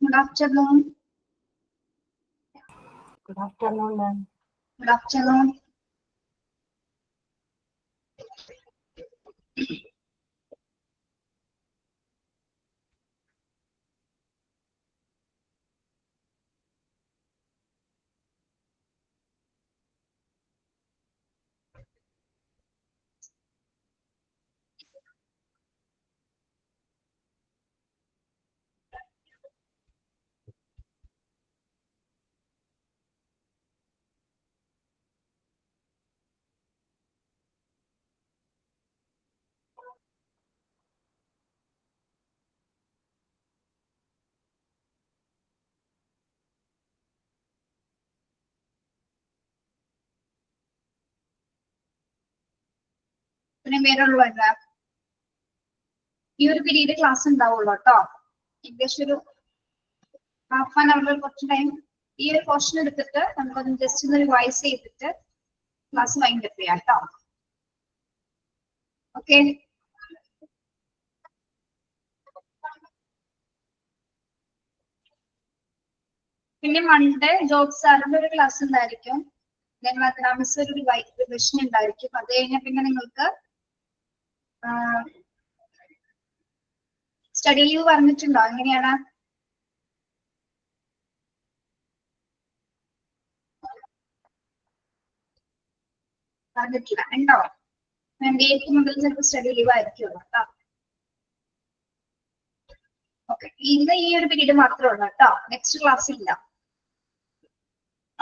Good afternoon. Good afternoon, ma'am. Good afternoon. പേരുള്ളവരാ ഈ ഒരു period class ഉണ്ടാവുള്ളൂ കേട്ടോ. ഏകദേശം ഒരു ഹാഫ് ആൻ അവർ കുറച്ച് ടൈം ഈ ഒരു പോർഷൻ എടുത്തിട്ട് നമുക്കൊന്ന് ജസ്റ്റ് ഒന്ന് റിവൈസ് ചെയ്തിട്ട് ക്ലാസ് വൈൻഡ് അപ്പ് ചെയ്യാം കേട്ടോ. ഓക്കെ, പിന്നെ മൺഡേ ജോബ് സാറിന്റെ ഒരു ക്ലാസ് ഉണ്ടായിരിക്കും. എക്കണോമിക്സ് ഒരു റിവിഷൻ ഉണ്ടായിരിക്കും. അത് കഴിഞ്ഞാൽ പിന്നെ നിങ്ങൾക്ക് സ്റ്റഡി ലീവ് പറഞ്ഞിട്ടുണ്ടോ? എങ്ങനെയാണ്? പറഞ്ഞിട്ടില്ല, ഉണ്ടോ? 28 മുതൽ ചിലപ്പോൾ സ്റ്റഡി ലീവ് ആയിരിക്കുമല്ലോ കേട്ടോ. ഓക്കെ, ഇന്ന് ഈ ഒരു പീരീഡ് മാത്രമേ ഉള്ളൂ കേട്ടോ. നെക്സ്റ്റ് ക്ലാസ് ഇല്ല.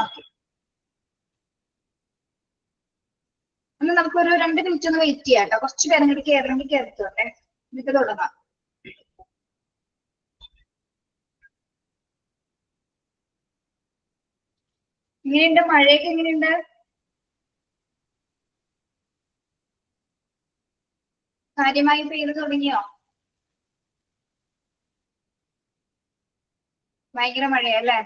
ഓക്കെ, ഒന്ന് നമുക്കൊരു 2 മിനിറ്റ് ഒന്ന് വെയിറ്റ് ചെയ്യാം കേട്ടോ. കുറച്ച് പേരും കൂടി കയറണമെങ്കിൽ കയറിത്തോട്ടെ, എന്നിട്ട് തുടങ്ങാം. എങ്ങനെയുണ്ട്? മഴയൊക്കെ എങ്ങനെയുണ്ട്? കാര്യമായി പെയ്ത് തുടങ്ങിയോ? ഭയങ്കര മഴയല്ലേ?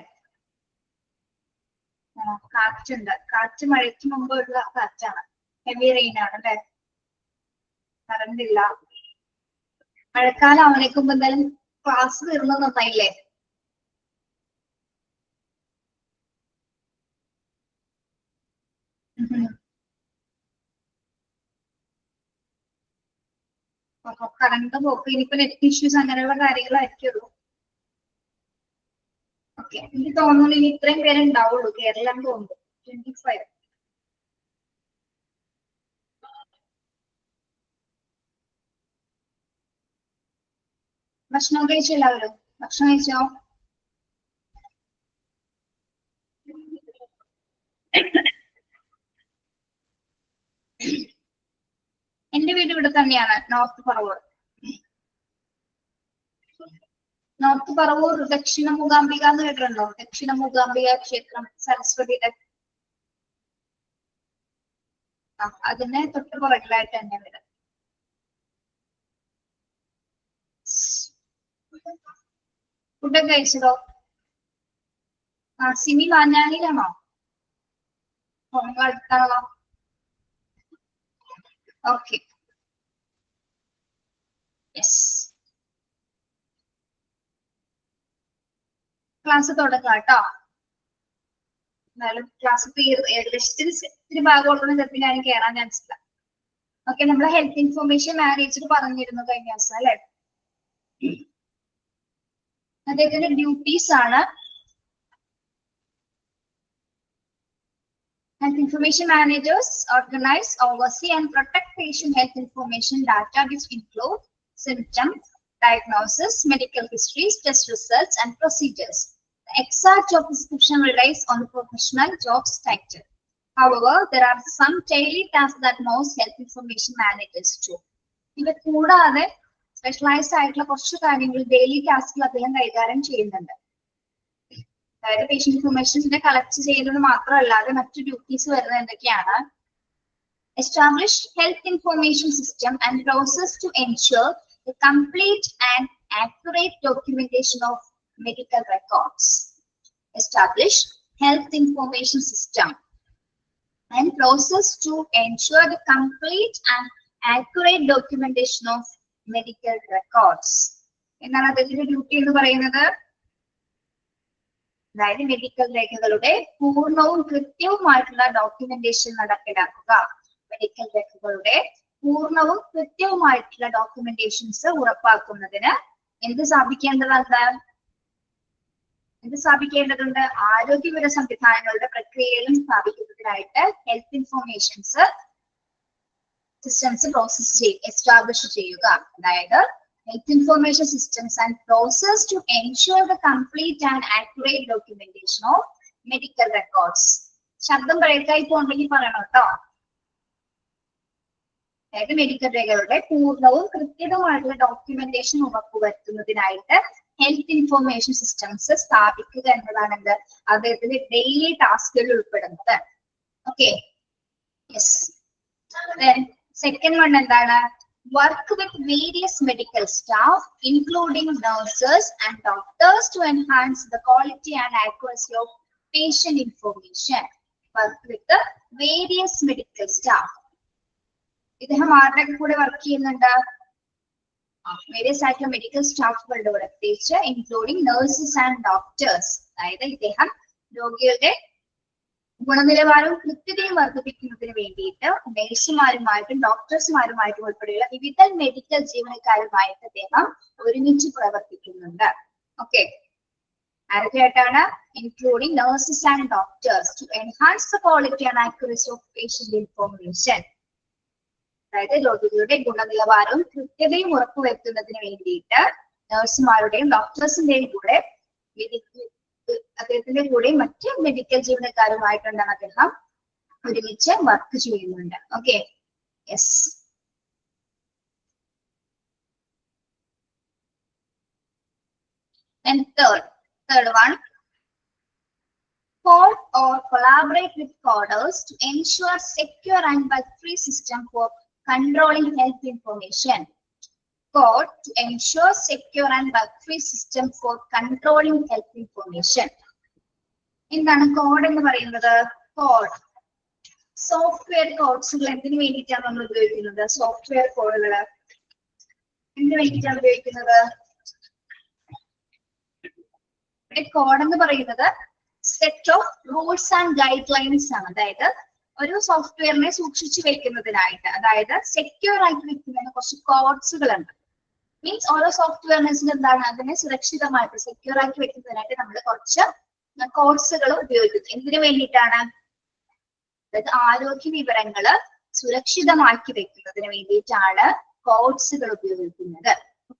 കാറ്റുണ്ട്. കാറ്റ് മഴയ്ക്ക് മുമ്പ് ഉള്ള കാറ്റാണ്. ഹെവി റെയിൻ ആണ് അല്ലെ? കറണ്ട് ഇല്ല. മഴക്കാലം ആവുന്നേക്കുമ്പോ എന്തായാലും ക്ലാസ് തീർന്നത് നന്നായില്ലേ? അപ്പൊ കറണ്ട് പോക്ക് ഇനിയിപ്പോ നെറ്റ് ഇഷ്യൂസ് അങ്ങനെയുള്ള കാര്യങ്ങളായിരിക്കുള്ളൂ. ഓക്കെ, എനിക്ക് തോന്നുന്നു ഇനി ഇത്രയും പേര് ഉണ്ടാവുള്ളൂ. കേരളം തോന്നുന്നു 25. ഭക്ഷണം കഴിച്ചോ എല്ലാവരും? ഭക്ഷണം കഴിച്ചോ? എന്റെ വീട് ഇവിടെ തന്നെയാണ്, നോർത്ത് പറവൂർ. നോർത്ത് പറവൂർ ദക്ഷിണ മൂകാംബിക എന്ന് കേട്ടിട്ടുണ്ടോ? ദക്ഷിണ മൂകാംബിക ക്ഷേത്രം, സരസ്വതിയുടെ അതിന് തൊട്ട് പുറകിലായിട്ട് തന്നെ വരും. ഫുഡൊക്കെ കഴിച്ചതോ? സിമി വാഞ്ഞാണിയിലാണോ? അടുത്താണോ? Okay, yes. ക്ലാസ് തുടങ്ങാം കേട്ടോ. എന്നാലും ക്ലാസ് ഏകദേശത്തിന് ഭാഗമുള്ള ചിലപ്പോൾ ഞാൻ കയറാൻ ചാൻസ് ഇല്ല. ഓക്കെ, നമ്മള് ഹെൽത്ത് ഇൻഫർമേഷൻ മാനേജർ പറഞ്ഞിരുന്നു കഴിഞ്ഞ ദിവസം അല്ലെ? അദ്ദേഹത്തിന്റെ ഡ്യൂട്ടീസ് ആണ്. Health information managers organize, oversee, and protect patient health information data, which include symptoms, diagnosis, medical histories, test results, and procedures. The exact job description relies on the professional job's title. However, there are some daily tasks that most health information managers do. ഇവ കൂടാതെ specialised ആയിട്ടുള്ള കുറച്ച് കാര്യങ്ങൾ daily ടാസ്കിൽ അദ്ദേഹം കൈകാര്യം ചെയ്യുന്നുണ്ട്. അതായത് പേഷ്യന്റ് ഇൻഫർമേഷൻസിനെ കളക്ട് ചെയ്യുന്നത് മാത്രമല്ലാതെ മറ്റു ഡ്യൂട്ടീസ് വരുന്നത് എന്തൊക്കെയാണ്? Establish health information system and process to ensure the complete and accurate documentation of medical records. Establish health information system and process to ensure the complete and accurate documentation of medical records. എന്നാണ് അദ്ദേഹത്തിന്റെ duty എന്ന് പറയുന്നത്. അതായത് medical രേഖകളുടെ പൂർണ്ണവും കൃത്യവുമായിട്ടുള്ള documentation നടപ്പിലാക്കുക. Medical രേഖകളുടെ പൂർണ്ണവും കൃത്യവുമായിട്ടുള്ള documentations ഉറപ്പാക്കുന്നതിന് എന്ത് സ്ഥാപിക്കേണ്ടതുണ്ട്? ആരോഗ്യവിവര സംവിധാനങ്ങളുടെ പ്രക്രിയയിലും സ്ഥാപിക്കുന്നതിനായിട്ട് ഹെൽത്ത് ഇൻഫോർമേഷൻസ് സിസ്റ്റംസ് എസ്റ്റാബ്ലിഷ് ചെയ്യുക. അതായത് health information systems and process to ensure the complete and accurate documentation of medical records. ശബ്ദം ബ്രേക്കായി പോകണമെങ്കിൽ പറയണം കേട്ടോ. അതായത് മെഡിക്കൽ രേഖകളുടെ പൂർണ്ണവും കൃത്യവുമായിട്ടുള്ള ഡോക്യുമെന്റേഷൻ ഉറപ്പുവരുത്തുന്നതിനായിട്ട് ഹെൽത്ത് ഇൻഫോർമേഷൻ സിസ്റ്റംസ് സ്ഥാപിക്കുക എന്നതാണ് എന്ത് അദ്ദേഹത്തിന്റെ ഡെയിലി ടാസ്കുകളിൽ ഉൾപ്പെടുന്നത്. Okay, yes. സെക്കൻഡ് വൺ എന്താണ്? Work with various medical staff, including nurses and doctors, to enhance the quality and accuracy of patient information. Work with the various medical staff. ഇദ്ദേഹം ആരുടെ കൂടെ work ചെയ്യുന്നുണ്ട്? വേരിയസ് ആയിട്ടുള്ള medical സ്റ്റാഫുകളുടെ കൂടെ, പ്രത്യേകിച്ച് including nurses and doctors. അതായത് ഇദ്ദേഹം രോഗികളുടെ ഗുണനിലവാരവും കൃത്യതയും വർദ്ധിപ്പിക്കുന്നതിന് വേണ്ടിയിട്ട് നഴ്സുമാരുമായിട്ടും ഡോക്ടേഴ്സുമാരുമായിട്ടും ഉൾപ്പെടെയുള്ള വിവിധ മെഡിക്കൽ ജീവനക്കാരുമായിട്ട് അദ്ദേഹം ഒരുമിച്ച് പ്രവർത്തിക്കുന്നുണ്ട്. ഓക്കെ, ആരൊക്കെയായിട്ടാണ്? Including nurses and doctors to enhance the quality and accuracy of patient information. അതായത് രോഗികളുടെ ഗുണനിലവാരവും കൃത്യതയും ഉറപ്പുവരുത്തുന്നതിന് വേണ്ടിയിട്ട് നഴ്സുമാരുടെയും ഡോക്ടേഴ്സിന്റെയും കൂടെ അദ്ദേഹത്തിന്റെ കൂടെ മറ്റ് മെഡിക്കൽ ജീവനക്കാരുമായിട്ടാണ് അദ്ദേഹം ഒരുമിച്ച് വർക്ക് ചെയ്യുന്നുണ്ട്. Okay, yes. And third one, code or collaborate with coders to ensure secure and bug-free system for controlling health information. Code to ensure secure and bug-free system for controlling health information. എന്താണ് code എന്ന് പറയുന്നത്? Code software കോഡ്സുകൾ എന്തിനു വേണ്ടിയിട്ടാണ് നമ്മൾ ഉപയോഗിക്കുന്നത്? Software കോഡുകൾ എന്തിനു വേണ്ടിയിട്ടാണ് ഉപയോഗിക്കുന്നത്? കോഡ് എന്ന് പറയുന്നത് set of rules and guide lines ആണ്. അതായത് ഒരു സോഫ്റ്റ്വെയറിനെ സൂക്ഷിച്ചു വെക്കുന്നതിനായിട്ട്, അതായത് സെക്യൂർ ആയിട്ട് വെക്കുന്നതിന് കുറച്ച് കോഡ്സുകളുണ്ട്. മീൻസ് ഓരോ സോഫ്റ്റ്വെയറിന് എന്താണ്, അതിനെ സുരക്ഷിതമായിട്ട് സെക്യൂർ ആക്കി വെക്കുന്നതിനായിട്ട് നമ്മൾ കുറച്ച് കോഡ്സുകൾ ഉപയോഗിക്കുന്നു. എന്തിനു വേണ്ടിയിട്ടാണ്? അതായത് ആരോഗ്യ വിവരങ്ങള് സുരക്ഷിതമാക്കി വെക്കുന്നതിന് വേണ്ടിയിട്ടാണ് കോഡ്സുകൾ ഉപയോഗിക്കുന്നത്.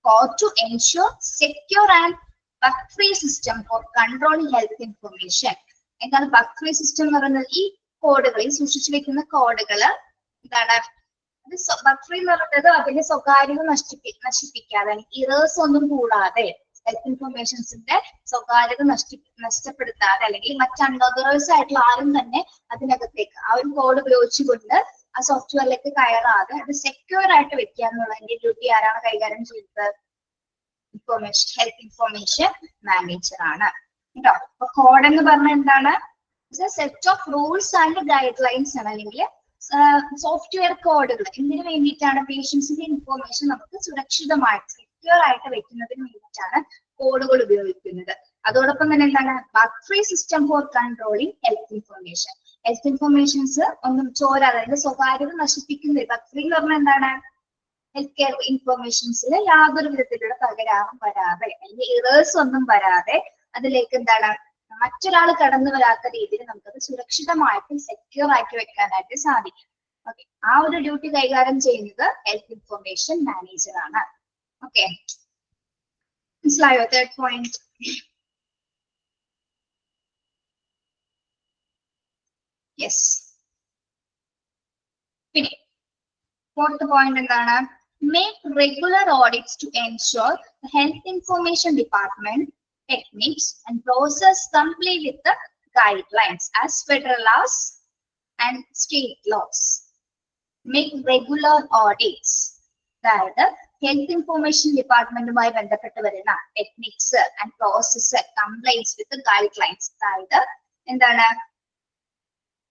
Code to ensure secure and bug-free system for controlling health information. എന്താണ് bug-free system എന്ന് പറയുന്നത്? ഈ കോഡുകൾ, ഈ സൂക്ഷിച്ചു വെക്കുന്ന കോഡുകൾ എന്താണ്? bug-free എന്ന് പറയുന്നത് അതിന്റെ സ്വകാര്യത നശിപ്പിക്കാതെ, ഇറേഴ്സ് ഒന്നും കൂടാതെ, ഹെൽത്ത് ഇൻഫർമേഷൻസിന്റെ സ്വകാര്യത നഷ്ടപ്പെടുത്താതെ, അല്ലെങ്കിൽ മറ്റ് അൺഓതറൈസ് ആയിട്ടുള്ള ആരും തന്നെ അതിനകത്തേക്ക് ആ ഒരു കോഡ് ഉപയോഗിച്ചുകൊണ്ട് ആ സോഫ്റ്റ്വെയറിലേക്ക് കയറാതെ അത് സെക്യൂർ ആയിട്ട് വെക്കുക എന്നുള്ളതിന്റെ ഡ്യൂട്ടി ആരാണ് കൈകാര്യം ചെയ്യുന്നത്? ഹെൽത്ത് ഇൻഫർമേഷൻ മാനേജർ ആണ് കേട്ടോ. അപ്പൊ കോഡ് എന്ന് പറഞ്ഞാൽ എന്താണ്? Set of rules and guide lines ആണ്, അല്ലെങ്കിൽ സോഫ്റ്റ്വെയർ കോഡുകൾ. എന്തിനു വേണ്ടിയിട്ടാണ്? പേഷ്യൻസിന്റെ ഇൻഫോർമേഷൻ നമുക്ക് സുരക്ഷിതമായിട്ട് സെക്യൂർ ആയിട്ട് വെക്കുന്നതിന് വേണ്ടിയിട്ടാണ് കോഡുകൾ ഉപയോഗിക്കുന്നത്. അതോടൊപ്പം തന്നെ എന്താണ്? bug-free system for controlling health information. Health informations ഒന്നും ചോരാതെ, അതിന്റെ സ്വകാര്യത നശിപ്പിക്കുന്നത്. bug-free എന്ന് പറഞ്ഞാൽ എന്താണ്? ഹെൽത്ത് കെയർ ഇൻഫർമേഷൻസിൽ യാതൊരു വിധത്തിലുള്ള തകരാറും വരാതെ, അല്ലെങ്കിൽ ഇറേഴ്സ് ഒന്നും വരാതെ, അതിലേക്ക് എന്താണ് മറ്റൊരാൾ കടന്നു വരാത്ത രീതിയിൽ നമുക്കത് സുരക്ഷിതമായിട്ട് സെക്യൂർ ആക്കി വെക്കാനായിട്ട് സാധിക്കും. ഓക്കെ, ആ ഒരു ഡ്യൂട്ടി കൈകാര്യം ചെയ്യുന്നത് ഹെൽത്ത് ഇൻഫർമേഷൻ മാനേജർ ആണ്. ഓക്കെ, മനസ്സിലായോ? Third point. യെസ്. പിന്നെ ഫോർത്ത് പോയിന്റ് എന്താണ്? Make regular audits to ensure the health information department techniques and process comply with the guidelines as federal laws and state laws. Make regular audits. അതായത് health information ഡിപ്പാർട്ട്മെന്റുമായി ബന്ധപ്പെട്ട് വരുന്ന techniques and process compliance with guidelines. അതായത് എന്താണ്?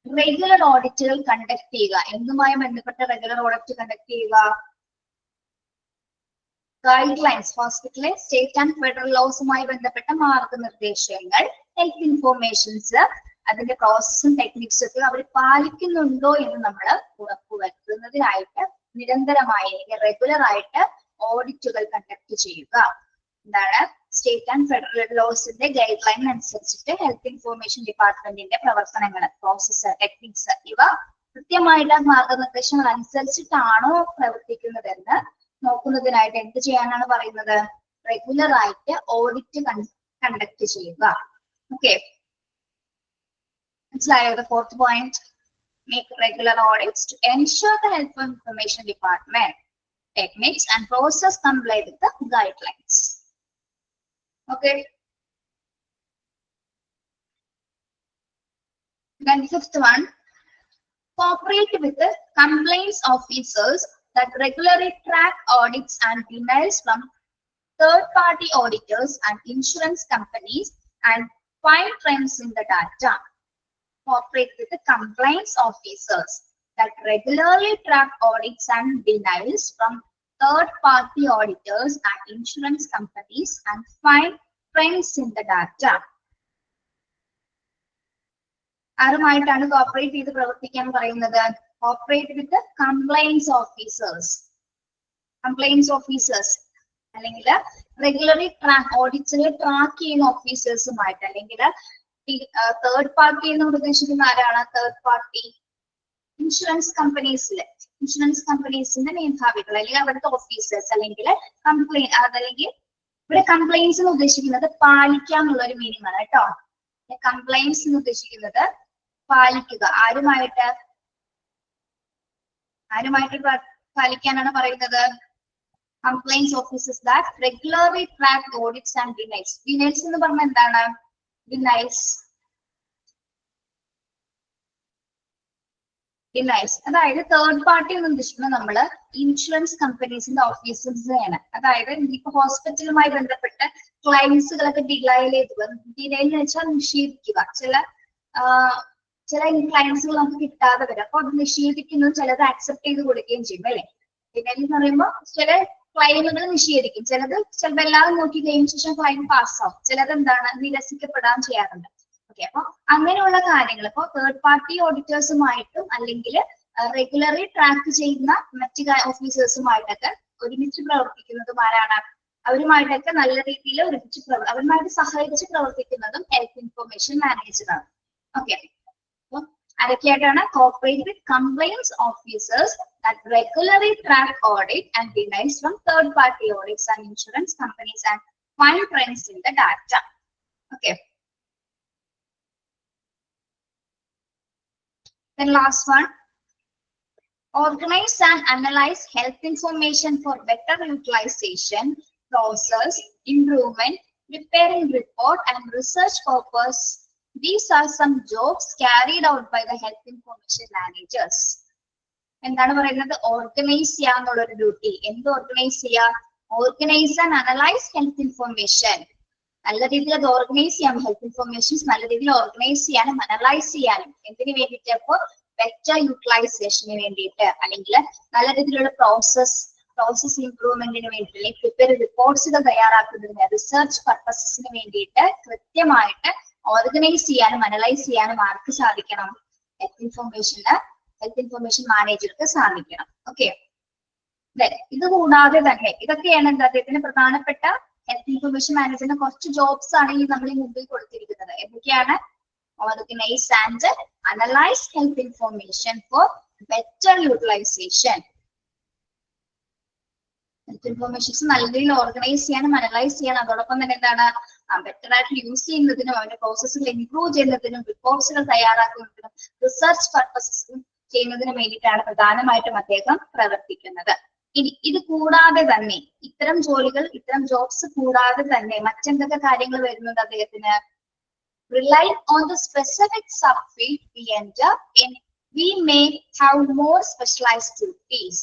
Regular ഓഡിറ്റുകൾ conduct ചെയ്യുക. എന്തുമായി ബന്ധപ്പെട്ട റെഗുലർ ഓഡിറ്റ് കണ്ടക്ട് ചെയ്യുക? ഗൈഡ് ലൈൻസ്, ഹോസ്പിറ്റലിലെ സ്റ്റേറ്റ് ആൻഡ് ഫെഡറൽ ലോസുമായി ബന്ധപ്പെട്ട മാർഗനിർദ്ദേശങ്ങൾ ഹെൽത്ത് ഇൻഫോർമേഷൻസ് അതിന്റെ പ്രോസസ്സും ടെക്നിക്സും ഒക്കെ അവർ പാലിക്കുന്നുണ്ടോ എന്ന് നമ്മൾ ഉറപ്പുവരുത്തുന്നതിനായിട്ട് നിരന്തരമായി റെഗുലർ ആയിട്ട് ഓഡിറ്റുകൾ കണ്ടക്ട് ചെയ്യുക. എന്താണ് സ്റ്റേറ്റ് ആൻഡ് ഫെഡറൽ ലോസിന്റെ ഗൈഡ് ലൈൻ അനുസരിച്ചിട്ട് ഹെൽത്ത് ഇൻഫോർമേഷൻ ഡിപ്പാർട്ട്മെന്റിന്റെ പ്രവർത്തനങ്ങൾ, പ്രോസസ്സ്, ടെക്നിക്സ് ഇവ കൃത്യമായിട്ട് മാർഗനിർദ്ദേശങ്ങൾ അനുസരിച്ചിട്ടാണോ പ്രവർത്തിക്കുന്നതെന്ന് നോക്കുന്നതിനായിട്ട് എന്ത് ചെയ്യാനാണ് പറയുന്നത്? റെഗുലർ ആയിട്ട് ഓഡിറ്റ് കണ്ടക്ട് ചെയ്യുക. ഓക്കെ, മനസ്സിലായോ? The fourth point, make regular audits to ensure the health information department techniques and process comply with the guidelines. Okay. Then fifth one, cooperate with the complaints officers that regularly track audits and denials from third-party auditors and insurance companies and find trends in the data. Cooperate with the compliance officers that regularly track audits and denials from third-party auditors and insurance companies and find trends in the data. ആരുമായിട്ടാണ് cooperate ചെയ്ത് പ്രവർത്തിക്കാൻ പറയുന്നത്? Cooperate with compliance officers. Compliance officers അല്ലെങ്കിൽ regulatory ഓഡിറ്റ്സിനെ track ചെയ്യുന്ന ഓഫീസേഴ്സുമായിട്ട്, അല്ലെങ്കിൽ third party എന്ന് ഉദ്ദേശിക്കുന്ന ആരാണ്? തേർഡ് പാർട്ടി ഇൻഷുറൻസ് കമ്പനീസിലെ ഇൻഷുറൻസ് കമ്പനീസിന്റെ മേധാവികൾ അല്ലെങ്കിൽ അവിടുത്തെ ഓഫീസേഴ്സ്, അല്ലെങ്കിൽ അതല്ലെങ്കിൽ ഇവിടെ കംപ്ലൈൻസ് എന്ന് ഉദ്ദേശിക്കുന്നത് പാലിക്കാന്നുള്ള ഒരു മീനിങ് ആണ് കേട്ടോ. കംപ്ലൈൻസ് എന്ന് ഉദ്ദേശിക്കുന്നത് പാലിക്കുക. ആരുമായിട്ട് പാലിക്കാനാണ് പറയുന്നത്? Compliance officers that regularly track audits and denials. Denials എന്ന് പറഞ്ഞാൽ എന്താണ്? ഡിനൈൽസ് അതായത് തേർഡ് പാർട്ടി എന്ന് ഉദ്ദേശിക്കുന്നത് നമ്മള് ഇൻഷുറൻസ് കമ്പനീസിന്റെ ഓഫീസേഴ്സിനെയാണ്. അതായത് ഇപ്പൊ ഹോസ്പിറ്റലുമായി ബന്ധപ്പെട്ട ക്ലൈംസുകളൊക്കെ ഡിനൈൽ എന്ന് വെച്ചാൽ നിഷേധിക്കുക. ചില ക്ലൈംസുകൾ നമുക്ക് കിട്ടാതെ വരും, അപ്പൊ അത് നിഷേധിക്കുന്നതും ചിലത് അക്സെപ്റ്റ് ചെയ്ത് കൊടുക്കുകയും ചെയ്യും അല്ലെ. ഡിനൈൽ എന്ന് പറയുമ്പോൾ ചില ക്ലൈമുകൾ നിഷേധിക്കും, ചിലപ്പോൾ എല്ലാവരും നോക്കി കഴിഞ്ഞ ശേഷം ക്ലൈം പാസ്സാവും, ചിലത് എന്താണ് നിരസിക്കപ്പെടാൻ ചെയ്യാറുണ്ട്. ഓക്കെ, അപ്പൊ അങ്ങനെയുള്ള കാര്യങ്ങൾ ഇപ്പൊ തേർഡ് പാർട്ടി ഓഡിറ്റേഴ്സുമായിട്ടും അല്ലെങ്കിൽ റെഗുലറി ട്രാക്ക് ചെയ്യുന്ന മറ്റു ഓഫീസേഴ്സുമായിട്ടൊക്കെ ഒരുമിച്ച് പ്രവർത്തിക്കുന്നതും ആരാണ്? അവരുമായിട്ടൊക്കെ നല്ല രീതിയിൽ അവരുമായിട്ട് സഹകരിച്ച് പ്രവർത്തിക്കുന്നതും ഹെൽത്ത് ഇൻഫർമേഷൻ മാനേജറാണ്. ഓക്കെ, അപ്പൊ ആരൊക്കെയായിട്ടാണ്? Cooperate with compliance officers that regularly track audit and denials from third-party audits and insurance companies and find trends in the data. Okay. Then last one, organize and analyze health information for better utilization, process, improvement, preparing report and research purpose. These are some jobs carried out by the health information managers. എന്താണ് പറയുന്നത്? Organise ചെയ്യാന്നുള്ള ഒരു duty. എന്ത് organise ചെയ്യാ? Organise and analyse health information. നല്ല രീതിയിൽ അത് organise ചെയ്യാം. Health informations നല്ല രീതിയിൽ ഓർഗനൈസ് ചെയ്യാനും അനലൈസ് ചെയ്യാനും എന്തിനു വേണ്ടിയിട്ട്? അപ്പോൾ ബെറ്റർ യൂട്ടിലൈസേഷന് വേണ്ടിയിട്ട്, അല്ലെങ്കിൽ നല്ല രീതിയിലുള്ള പ്രോസസ് ഇംപ്രൂവ്മെന്റിന് വേണ്ടിയിട്ട്, അല്ലെങ്കിൽ പ്രിപ്പയർ റിപ്പോർട്ട്സുകൾ തയ്യാറാക്കുന്നതിന്, റിസർച്ച് പർപ്പസസിന് വേണ്ടിയിട്ട് കൃത്യമായിട്ട് ഓർഗനൈസ് ചെയ്യാനും അനലൈസ് ചെയ്യാനും ആർക്ക് സാധിക്കണം? ഹെൽത്ത് ഇൻഫർമേഷൻ മാനേജർക്ക് സാധിക്കണം. ഓക്കെ, ഇത് കൂടാതെ തന്നെ ഇതൊക്കെയാണ് എന്താ അദ്ദേഹത്തിന് പ്രധാനപ്പെട്ട ഹെൽത്ത് ഇൻഫർമേഷൻ മാനേജറിന് കുറച്ച് ജോബ്സ് ആണ് ഈ നമ്മൾ ഈ മുമ്പിൽ കൊടുത്തിരിക്കുന്നത്. എന്തൊക്കെയാണ്? Organise and analyse health information for better utilisation. Health informations നല്ല രീതിയിൽ ഓർഗനൈസ് ചെയ്യാനും അനലൈസ് ചെയ്യാനും അതോടൊപ്പം തന്നെ എന്താണ് ബെറ്റർ ആയിട്ട് യൂസ് ചെയ്യുന്നതിനും അവരുടെ പ്രോസസ്സുകൾ ഇംപ്രൂവ് ചെയ്യുന്നതിനും റിപ്പോർട്ട്സുകൾ തയ്യാറാക്കുന്നതിനും റിസർച്ച് പർപ്പസസും ചെയ്യുന്നതിന് വേണ്ടിയിട്ടാണ് പ്രധാനമായിട്ടും അദ്ദേഹം പ്രവർത്തിക്കുന്നത്. ഇനി ഇത് കൂടാതെ തന്നെ ഇത്തരം ജോബ്സ് കൂടാതെ തന്നെ മറ്റെന്തൊക്കെ കാര്യങ്ങൾ വരുന്നുണ്ട് അദ്ദേഹത്തിന്? rely on the specific subfield we enter in, we may have more specialized duties.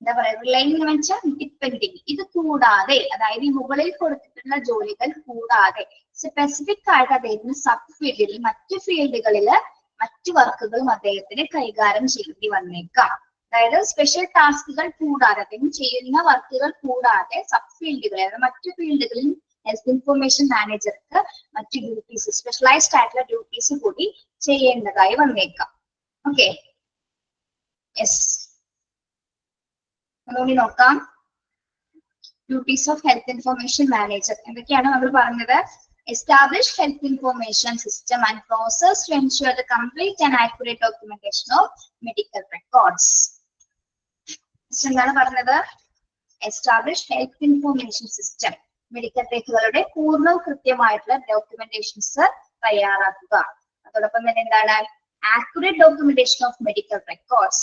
എന്താ പറയാ? റിലൈങ് എന്ന് വെച്ചാൽ ഡിപ്പെൻഡിങ്. ഇത് കൂടാതെ, അതായത് ഈ മുകളിൽ കൊടുത്തിട്ടുള്ള ജോലികൾ കൂടാതെ സ്പെസിഫിക് ആയിട്ട് അദ്ദേഹത്തിന് സബ് ഫീൽഡിൽ മറ്റു ഫീൽഡുകളില് മറ്റു വർക്കുകളും അദ്ദേഹത്തിന് കൈകാര്യം ചെയ്യേണ്ടി വന്നേക്കാം. അതായത് സ്പെഷ്യൽ ടാസ്കുകൾ കൂടാതെ, അദ്ദേഹം ചെയ്യുന്ന വർക്കുകൾ കൂടാതെ സബ് ഫീൽഡുകൾ, അതായത് മറ്റു ഫീൽഡുകളിൽ ഹെൽത്ത് ഇൻഫർമേഷൻ മാനേജർക്ക് മറ്റു ഡ്യൂട്ടീസ് സ്പെഷ്യലൈസ്ഡ് ആയിട്ടുള്ള ഡ്യൂട്ടീസ് കൂടി ചെയ്യേണ്ടതായി വന്നേക്കാം. ഓക്കെ, യെസ്, അതുകൊണ്ട് നോക്കാം. Duties of health information manager എന്തൊക്കെയാണ് നമ്മൾ പറഞ്ഞത്? Establish health information system and process to ensure the complete and accurate documentation of medical records. എന്താണ് പറഞ്ഞത്? Establish health information system. Medical രേഖകളുടെ പൂർണ്ണ കൃത്യമായിട്ടുള്ള ഡോക്യുമെന്റേഷൻസ് തയ്യാറാക്കുക. അതോടൊപ്പം തന്നെ എന്താണ്? Accurate documentation of medical records.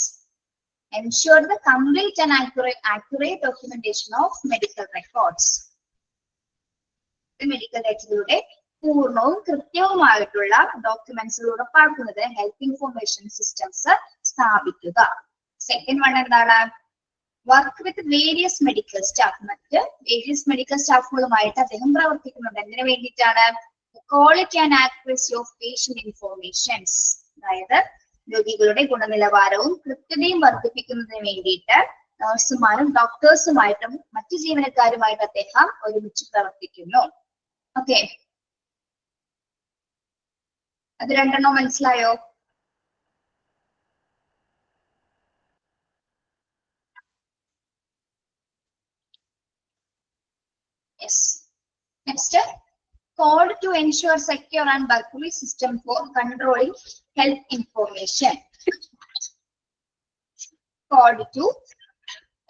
Ensure the complete and accurate documentation of medical records. Medical രേഖകളുടെ പൂർണ്ണവും കൃത്യവുമായിട്ടുള്ള ഡോക്യുമെന്റ്സ് ഉറപ്പാക്കുന്നത് ഹെൽത്ത് ഇൻഫർമേഷൻ സിസ്റ്റംസ് സ്ഥാപിക്കുക. സെക്കൻഡ് വൺ എന്താണ്? Work with various medical staff. മറ്റ് വേരിയസ് മെഡിക്കൽ സ്റ്റാഫുകളുമായിട്ട് അദ്ദേഹം പ്രവർത്തിക്കുന്നുണ്ട്. എന്തിനു വേണ്ടിയിട്ടാണ്? Quality and accuracy of patient informations. അതായത് രോഗികളുടെ ഗുണനിലവാരവും കൃത്യതയും വർദ്ധിപ്പിക്കുന്നതിന് വേണ്ടിയിട്ട് നഴ്സുമാരും ഡോക്ടേഴ്സുമായിട്ടും മറ്റു ജീവനക്കാരുമായിട്ട് അദ്ദേഹം ഒരുമിച്ച് പ്രവർത്തിക്കുന്നു. ഓക്കെ, അത് രണ്ടെണ്ണം മനസ്സിലായോ? Yes. Next, code to ensure secure and bug-free system for controlling health information. Code to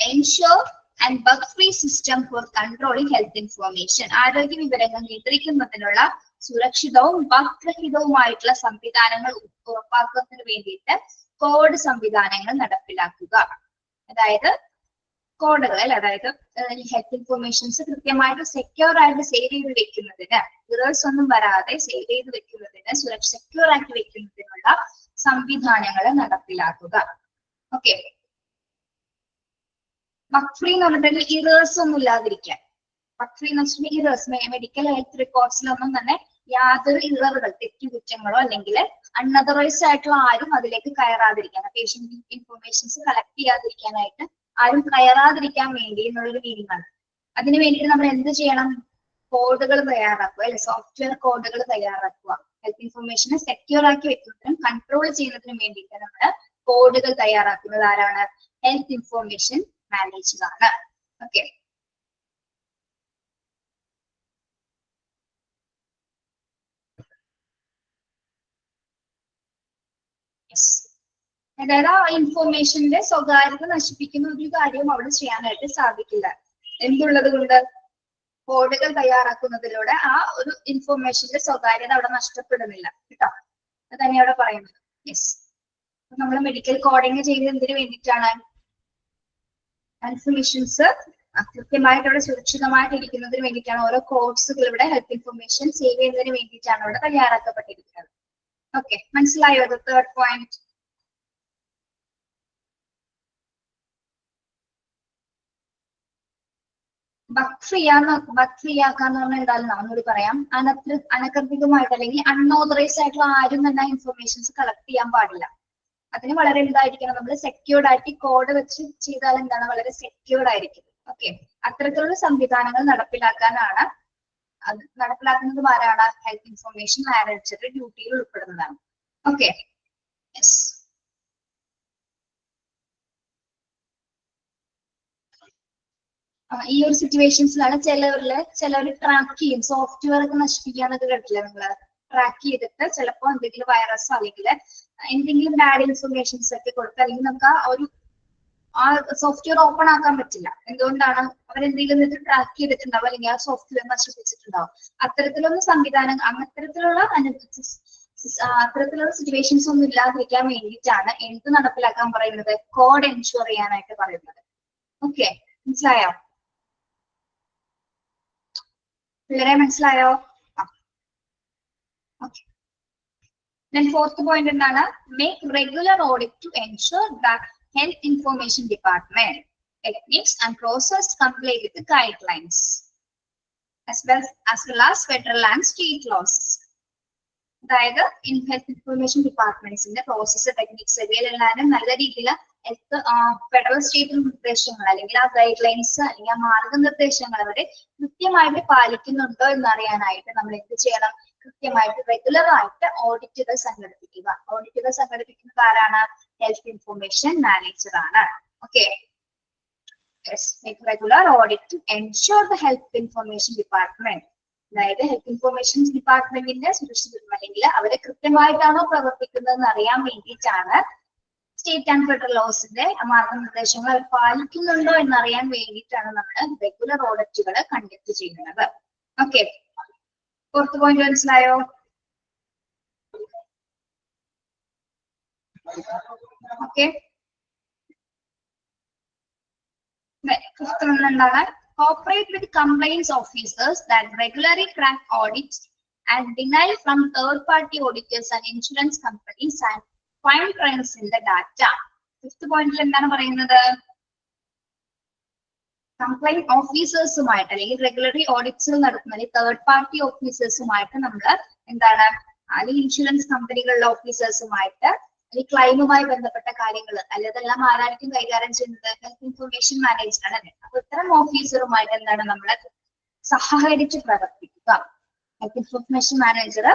ensure and bug-free system for controlling health information. ആരോഗ്യ വിവരങ്ങൾ നിയന്ത്രിക്കുന്നതിനുള്ള സുരക്ഷിതവും ബഗ് രഹിതവുമായിട്ടുള്ള സംവിധാനങ്ങൾ ഉറപ്പാക്കുന്നതിന് വേണ്ടിയിട്ട് കോഡ് സംവിധാനങ്ങൾ നടപ്പിലാക്കുക. അതായത് കോഡുകൾ, അതായത് ഹെൽത്ത് ഇൻഫർമേഷൻസ് കൃത്യമായിട്ട് സെക്യൂർ ആയിട്ട് സേവ് ചെയ്ത് വെക്കുന്നതിന്, എറേഴ്സ് ഒന്നും വരാതെ സേവ് ചെയ്ത് വെക്കുന്നതിന്, സെക്യൂർ ആക്കി വെക്കുന്നതിനുള്ള സംവിധാനങ്ങൾ നടപ്പിലാക്കുക. ഓക്കെ, ബഗ് ഫ്രീ എന്ന് പറഞ്ഞിട്ടുണ്ടെങ്കിൽ ഇറേഴ്സ് ഒന്നും ഇല്ലാതിരിക്കാൻ. ബഗ് ഫ്രീ എന്ന് വെച്ചിട്ടുണ്ടെങ്കിൽ ഇറേഴ്സ് മെഡിക്കൽ ഹെൽത്ത് റെക്കോർഡ്സിലൊന്നും തന്നെ യാതൊരു ഇററുകൾ, തെറ്റുകുറ്റങ്ങളോ അല്ലെങ്കിൽ അൺഅതറൈസ്ഡ് ആയിട്ടുള്ള ആരും അതിലേക്ക് കയറാതിരിക്കാൻ, പേഷ്യന്റ് ഇൻഫർമേഷൻസ് കളക്ട് ചെയ്യാതിരിക്കാനായിട്ട് ആരും കയറാതിരിക്കാൻ വേണ്ടി എന്നുള്ളൊരു മീനിങ് ആണ്. അതിനു വേണ്ടിയിട്ട് നമ്മൾ എന്ത് ചെയ്യണം? കോഡുകൾ തയ്യാറാക്കുക, അല്ലെ? സോഫ്റ്റ്വെയർ കോഡുകൾ തയ്യാറാക്കുക. ഹെൽത്ത് ഇൻഫർമേഷനെ സെക്യൂർ ആക്കി വെക്കുന്നതിനും കൺട്രോൾ ചെയ്യുന്നതിനും വേണ്ടിയിട്ട് നമ്മൾ കോഡുകൾ തയ്യാറാക്കുന്നത് ആരാണ്? ഹെൽത്ത് ഇൻഫർമേഷൻ മാനേജർ ആണ്. ഓക്കെ, അതായത് ആ ഇൻഫോർമേഷന്റെ സ്വകാര്യത നശിപ്പിക്കുന്ന ഒരു കാര്യം അവിടെ ചെയ്യാനായിട്ട് സാധിക്കില്ല. എന്തുള്ളത് കൊണ്ട്? കോഡുകൾ തയ്യാറാക്കുന്നതിലൂടെ ആ ഒരു ഇൻഫോർമേഷന്റെ സ്വകാര്യത അവിടെ നഷ്ടപ്പെടുന്നില്ല കേട്ടോ. അത് തന്നെ അവിടെ പറയുന്നത്. യെസ്, നമ്മൾ മെഡിക്കൽ കോഡിങ് ചെയ്യുന്നത് എന്തിനു വേണ്ടിയിട്ടാണ്? ഇൻഫർമേഷൻസ് കൃത്യമായിട്ട് അവിടെ സുരക്ഷിതമായിട്ട് ഇരിക്കുന്നതിന് വേണ്ടിയിട്ടാണ്. ഓരോ കോഡ്സുകൾ ഇവിടെ ഹെൽത്ത് ഇൻഫർമേഷൻ സേവ് ചെയ്യുന്നതിന് വേണ്ടിയിട്ടാണ് അവിടെ തയ്യാറാക്കപ്പെട്ടിരിക്കുന്നത്. ഓക്കെ, മനസ്സിലായോ? Third point. ബഗ് ഫ്രീ ആക്കാന്ന് പറഞ്ഞാൽ എന്തായാലും ഒന്നുകൂടി പറയാം. അനധികൃതമായിട്ട് അല്ലെങ്കിൽ അൺഓതറൈസ്ഡ് ആയിട്ടുള്ള ആരും തന്നെ ഇൻഫർമേഷൻസ് കളക്ട് ചെയ്യാൻ പാടില്ല. അതിന് വളരെ എന്തായിരിക്കണം? നമ്മൾ സെക്യൂർഡ് ആയിട്ട് കോഡ് വെച്ച് ചെയ്താൽ എന്താണ്? വളരെ സെക്യൂർഡ് ആയിരിക്കും. ഓക്കെ, അത്തരത്തിലുള്ള സംവിധാനങ്ങൾ നടപ്പിലാക്കാനാണ്, അത് നടപ്പിലാക്കുന്നത് ആരാണ്? ഹെൽത്ത് ഇൻഫർമേഷൻ മാനേജറുടെ ഡ്യൂട്ടിയിൽ ഉൾപ്പെടുന്നതാണ്. Okay, yes. ഈ ഒരു സിറ്റുവേഷൻസിലാണ് ചിലവർ ട്രാക്ക് ചെയ്യും, സോഫ്റ്റ്വെയർ ഒക്കെ നശിപ്പിക്കാന്നൊക്കെ കേട്ടില്ല നിങ്ങള്? ട്രാക്ക് ചെയ്തിട്ട് ചിലപ്പോ എന്തെങ്കിലും വൈറസോ അല്ലെങ്കിൽ എന്തെങ്കിലും ബാഡ് ഇൻഫർമേഷൻസ് ഒക്കെ കൊടുത്ത്, അല്ലെങ്കിൽ നമുക്ക് ആ സോഫ്റ്റ്വെയർ ഓപ്പൺ ആക്കാൻ പറ്റില്ല. എന്തുകൊണ്ടാണ്? അവരെന്തെങ്കിലും ട്രാക്ക് ചെയ്തിട്ടുണ്ടാവും, അല്ലെങ്കിൽ ആ സോഫ്റ്റ്വെയർ നശിപ്പിച്ചിട്ടുണ്ടാവും. അത്തരത്തിലുള്ള സിറ്റുവേഷൻസ് ഒന്നും ഇല്ലാതിരിക്കാൻ വേണ്ടിയിട്ടാണ് എന്ത് നടപ്പിലാക്കാൻ പറയുന്നത്? കോഡ് എൻഷുർ ചെയ്യാനായിട്ട് പറയുന്നത്. ഓക്കെ, മനസ്സിലായോ? പിള്ളേരെ മനസ്സിലായോ? ഓക്കെ, then fourth point എന്താണ്? Make regular audit to ensure that health information department techniques and process comply with the guidelines as well as federal and state laws. അതായത് ഹെൽത്ത് ഇൻഫർമേഷൻ ഡിപ്പാർട്ട്മെന്റ്സിന്റെ പ്രോസസ് ടെക്നിക്സ് ഇവയിലെല്ലാം നല്ല രീതിയിൽ federal state നിർദ്ദേശങ്ങൾ അല്ലെങ്കിൽ ആ guide lines അല്ലെങ്കിൽ ആ മാർഗനിർദ്ദേശങ്ങൾ അവരെ കൃത്യമായിട്ട് പാലിക്കുന്നുണ്ടോ എന്നറിയാനായിട്ട് നമ്മൾ എന്ത് ചെയ്യണം? കൃത്യമായിട്ട് റെഗുലർ ആയിട്ട് ഓഡിറ്റുകൾ സംഘടിപ്പിക്കുക. ഓഡിറ്റുകൾ സംഘടിപ്പിക്കുന്നത് ആരാണ്? ഹെൽത്ത് ഇൻഫർമേഷൻ മാനേജർ ആണ്. Okay, regular audit to ensure the health information department. അതായത് ഹെൽത്ത് ഇൻഫർമേഷൻ ഡിപ്പാർട്ട്മെന്റിന്റെ സുരക്ഷിതത്വം അല്ലെങ്കിൽ അവരെ കൃത്യമായിട്ടാണോ പ്രവർത്തിക്കുന്നതെന്ന് അറിയാൻ വേണ്ടിയിട്ടാണ് സ്റ്റേറ്റ് ആൻഡ് ഫെഡറൽ ലോസിന്റെ മാർഗനിർദ്ദേശങ്ങൾ പാലിക്കുന്നുണ്ടോ എന്നറിയാൻ വേണ്ടിയിട്ടാണ് നമ്മൾ റെഗുലർ ഓഡിറ്റുകൾ കണ്ടക്ട് ചെയ്യുന്നത്. ഓക്കെ, ഫോർത്ത് പോയിന്റ് മനസ്സിലായോ? ഓക്കെ, ഫിഫ്ത്ത് വൺ എന്താണ്? Cooperate with compliance officers that regularly track audits and deny from third-party auditors and insurance companies and find trends in the data. Fifth പോയിന്റിൽ എന്താണ് പറയുന്നത്? Complaint ഓഫീസേഴ്സുമായിട്ട് അല്ലെങ്കിൽ റെഗുലറി audits നടത്തുന്ന അല്ലെങ്കിൽ third party ഓഫീസേഴ്സുമായിട്ട് നമ്മൾ എന്താണ്, അല്ലെങ്കിൽ ഇൻഷുറൻസ് കമ്പനികളുടെ ഓഫീസേഴ്സുമായിട്ട് അല്ലെങ്കിൽ ക്ലൈമുമായി ബന്ധപ്പെട്ട കാര്യങ്ങൾ അതെല്ലാം ആരായിരിക്കും കൈകാര്യം ചെയ്യുന്നത്? ഹെൽത്ത് ഇൻഫർമേഷൻ മാനേജർ ആണ്. അപ്പൊ ഇത്തരം ഓഫീസറുമായിട്ട് എന്താണ് നമ്മൾ സഹകരിച്ച് പ്രവർത്തിക്കുക. ഹെൽത്ത് ഇൻഫർമേഷൻ മാനേജർ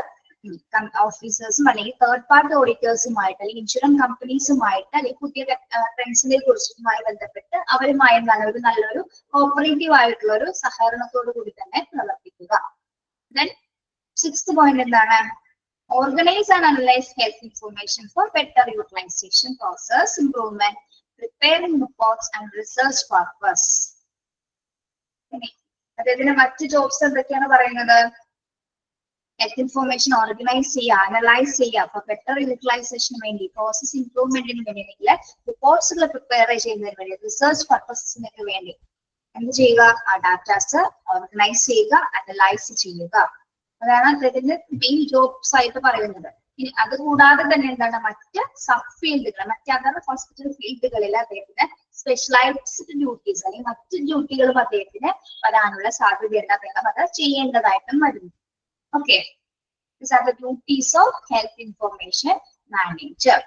ഓഫീസേഴ്സും അല്ലെങ്കിൽ തേർഡ് പാർട്ടി ഓഡിറ്റേഴ്സുമായിട്ട് അല്ലെങ്കിൽ ഇൻഷുറൻസ് കമ്പനീസുമായിട്ട് അല്ലെങ്കിൽ പുതിയ ട്രെൻഡ്സിനെ കുറിച്ചുമായി ബന്ധപ്പെട്ട് അവരുമായി എന്താണ് ഒരു നല്ലൊരു കോപ്പറേറ്റീവ് ആയിട്ടുള്ള ഒരു സഹകരണത്തോടു കൂടി തന്നെ പ്രവർത്തിക്കുക. ദെൻ സിക്സ്ത് പോയിന്റ് എന്താണ്? Organize and analyze health information for better utilization, process improvement, preparing reports and research purpose. അതിന് മറ്റ് ജോബ്സ് എന്തൊക്കെയാണ് പറയുന്നത്? ഹെൽത്ത് ഇൻഫർമേഷൻ ഓർഗനൈസ് ചെയ്യുക, അനലൈസ് ചെയ്യുക, അപ്പൊ ബെറ്റർ യൂട്ടിലൈസേഷന് വേണ്ടി, പ്രോസസ് ഇംപ്രൂവ്മെന്റിന് വേണ്ടി, റിപ്പോർട്ട്സുകൾ പ്രിപ്പയർ ചെയ്യുന്നതിന് വേണ്ടി, റിസർച്ച് പർപ്പസിനൊക്കെ വേണ്ടി എന്ത് ചെയ്യുക? ആ ഡാറ്റാസ് ഓർഗനൈസ് ചെയ്യുക, അനലൈസ് ചെയ്യുക. അതാണ് അദ്ദേഹത്തിന്റെ മെയിൻ ജോബ്സ് ആയിട്ട് പറയുന്നത്. ഇനി അതുകൂടാതെ തന്നെ എന്താണ് മറ്റ് സബ് ഫീൽഡുകൾ, മറ്റ് അതർ ഹോസ്പിറ്റൽ ഫീൽഡുകളിൽ അദ്ദേഹത്തിന് സ്പെഷ്യലൈസ്ഡ് ഡ്യൂട്ടീസ് അല്ലെങ്കിൽ മറ്റ് ഡ്യൂട്ടികളും അദ്ദേഹത്തിന് വരാനുള്ള സാധ്യതയുണ്ട്. അദ്ദേഹം അത് ചെയ്യേണ്ടതായിട്ടും വരുന്നു. Okay, these are the duties of health information manager.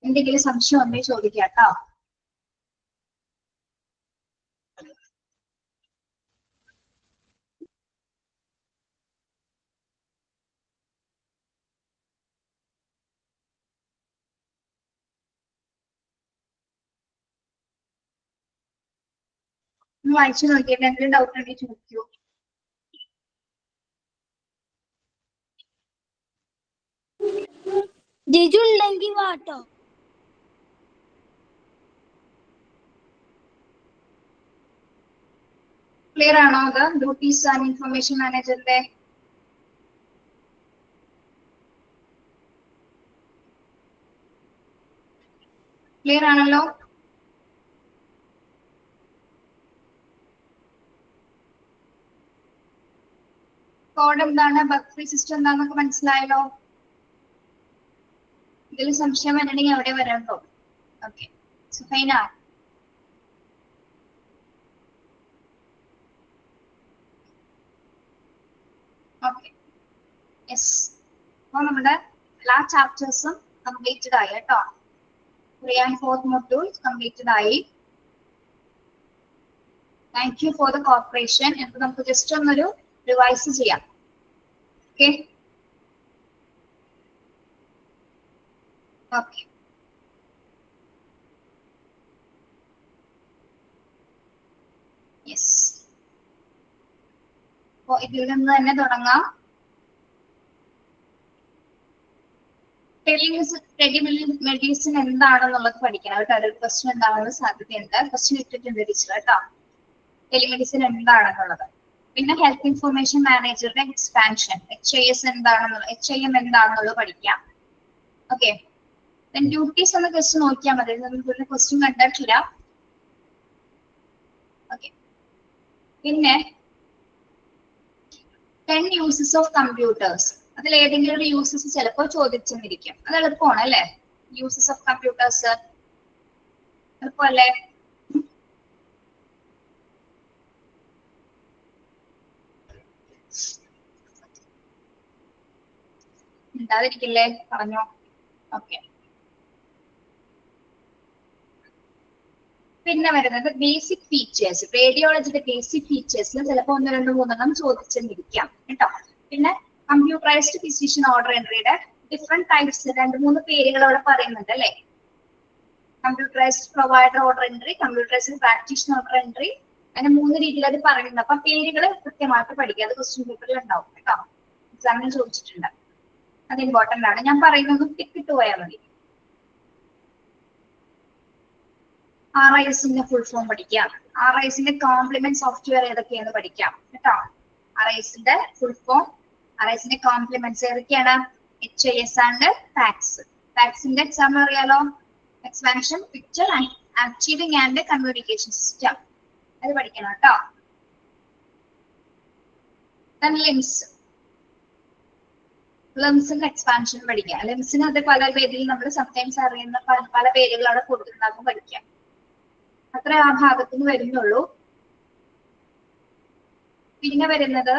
എന്തെങ്കിലും സംശയം ഉണ്ടെങ്കിൽ ചോദിക്കാം കേട്ടോ. വായിച്ചു നോക്കിയിട്ട് എന്തെങ്കിലും ഡൗട്ട് ഉണ്ടെങ്കിൽ ചോദിക്കൂ. ക്ലിയർ ആണോ? അത് ഡ്യൂട്ടീസ് ആൻഡ് ഇൻഫർമേഷൻ മാനേജറിന്റെ ക്ലിയർ ആണല്ലോ? കോഡ് എന്താണ്, ബഗ് ഫ്രീ സിസ്റ്റം എന്താണെന്നൊക്കെ മനസ്സിലായല്ലോ? ഇതിൽ സംശയം വരണമെങ്കിൽ അവിടെ വരാണ്ടോ? ഓക്കെ, സുഫൈന. Okay, yes. അപ്പൊ നമ്മുടെ എല്ലാ ചാപ്റ്റേഴ്സും കംപ്ലീറ്റഡ് ആയി കേട്ടോ. 3 and 4th modules കംപ്ലീറ്റഡ് ആയി. Thank you for the corporation. എന്നിട്ട് നമുക്ക് ജസ്റ്റ് ഒന്നൊരു റിവൈസ് ചെയ്യാം. Okay, okay. യെസ്, അപ്പൊ ഇതിൽ നിന്ന് തന്നെ തുടങ്ങാം. ടെലിമെഡിസിൻ എന്താണെന്നുള്ളത് പഠിക്കണം കേട്ടോ. ഒരു ക്വസ്റ്റ്യൻ ഉണ്ടാവാനുള്ള സാധ്യതയുണ്ട്. ക്വസ്റ്റ്യൻ ഇട്ടിട്ടുണ്ട് ടീച്ചർ കേട്ടോ, ടെലിമെഡിസിൻ എന്താണെന്നുള്ളത്. പിന്നെ ഹെൽത്ത് ഇൻഫർമേഷൻ മാനേജറുടെ എക്സ്പാൻഷൻ, HIS എന്താണെന്നുള്ളത്, HIM എന്താണെന്നുള്ളത് പഠിക്കാം. ഓക്കെ, ഡ്യൂട്ടീസ് ഒന്ന് ക്വസ്റ്റ്യൻ നോക്കിയാൽ മതി. നമുക്ക് ക്വസ്റ്റ്യൻ കണ്ടിട്ടില്ല. ഓക്കെ, പിന്നെ 10 uses of computers. അതിൽ ഏതെങ്കിലും ഒരു യൂസസ് ചിലപ്പോൾ ചോദിച്ചെന്നിരിക്കും. അത് എളുപ്പമാണ് അല്ലേ? യൂസസ് ഓഫ് കമ്പ്യൂട്ടേഴ്സ് എളുപ്പമല്ലേ? ഉണ്ടാതിരിക്കില്ലേ? പറഞ്ഞോ. ഓക്കെ, പിന്നെ വരുന്നത് ബേസിക് ഫീച്ചേഴ്സ്. റേഡിയോളജിയുടെ ബേസിക് ഫീച്ചേഴ്സിൽ ചിലപ്പോൾ 1, 2, 3 ചോദിച്ചെന്നിരിക്കാം കേട്ടോ. പിന്നെ കമ്പ്യൂട്ടറൈസ്ഡ് ഫിസിഷ്യൻ ഓർഡർ എൻട്രിയുടെ ഡിഫറെന്റ് ടൈപ്സ് 2, 3 പേരുകൾ അവിടെ പറയുന്നുണ്ട് അല്ലെ. Computerised provider order entry, computerised practitioner order entry, അങ്ങനെ 3 രീതിയിൽ അത് പറയുന്നുണ്ട്. അപ്പൊ പേരുകൾ കൃത്യമായിട്ട് പഠിക്കുക. അത് ക്വസ്റ്റ്യൻ പേപ്പറിൽ ഉണ്ടാവും കേട്ടോ, എക്സാമിന് ചോദിച്ചിട്ടുണ്ട്. അത് ഇമ്പോർട്ടന്റ് ആണ്. ഞാൻ പറയുന്നത് ടിക്കിട്ട് പോയാൽ മതി. RISന്റെ ഫുൾ ഫോം പഠിക്കാം. RISന്റെ കോംപ്ലിമെന്റ് സോഫ്റ്റ്വെയർ ഏതൊക്കെയാണ് പഠിക്കാം കേട്ടോ. RISന്റെ ഫുൾ ഫോം, RISന്റെ കോംപ്ലിമെന്റ്സ് ഏതൊക്കെയാണ്? HIS and PACS. ഫാക്സിന്റെ എക്സാം അറിയാലോ, expansion, picture and archiving and communication system. അത് പഠിക്കണം കേട്ടോ. ലിംസിന്റെ എക്സ്പാൻഷൻ പഠിക്കാം. ലിംസിന് അത് പല പേരിൽ നമ്മൾ സംടൈംസ് അറിയുന്ന പല പേരുകൾ അവിടെ കൊടുത്തിട്ടുണ്ടാകും, പഠിക്കാം. അത്ര ആ ഭാഗത്തിന് വരുന്നുള്ളൂ. പിന്നെ വരുന്നത്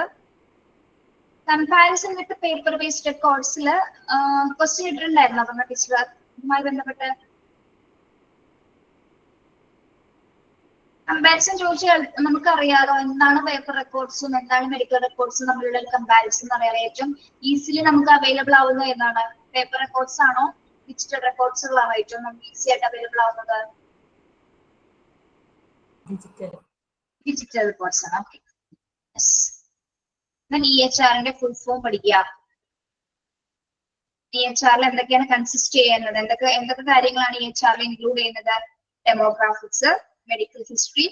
കമ്പാരിസൺ വിത്ത് പേപ്പർ ബേസ്ഡ് റെക്കോർഡ്സിൽ ക്വസ്റ്റ്യൻ ഇട്ടിട്ടുണ്ടായിരുന്നു. അപ്പൊ ടീച്ചർ അതുമായി ബന്ധപ്പെട്ട് കമ്പാരിസൺ ചോദിച്ചാൽ നമുക്കറിയാലോ എന്താണ് പേപ്പർ റെക്കോർഡ്സും എന്താണ് മെഡിക്കൽ റെക്കോർഡ്സും തമ്മിലുള്ള ഒരു കമ്പാരിസൺ അറിയാം. ഏറ്റവും ഈസിലി നമുക്ക് അവൈലബിൾ ആവുന്നത് ഏതാണ്? പേപ്പർ റെക്കോർഡ്സ് ആണോ ഡിജിറ്റൽ റെക്കോർഡ്സുകളാണോ ഏറ്റവും നമുക്ക് ഈസി ആയിട്ട് അവൈലബിൾ ആവുന്നത്? ഡിജിറ്റൽ റിപ്പോർട്ട്സ് ആണ്. ഓക്കെ. EHRന്റെ ഫുൾ ഫോം പഠിക്കുക. EHRൽ എന്തൊക്കെയാണ് കൺസിസ്റ്റ് ചെയ്യുന്നത്, എന്തൊക്കെ കാര്യങ്ങളാണ് EHRൽ ഇൻക്ലൂഡ് ചെയ്യുന്നത്? Demographics, medical history,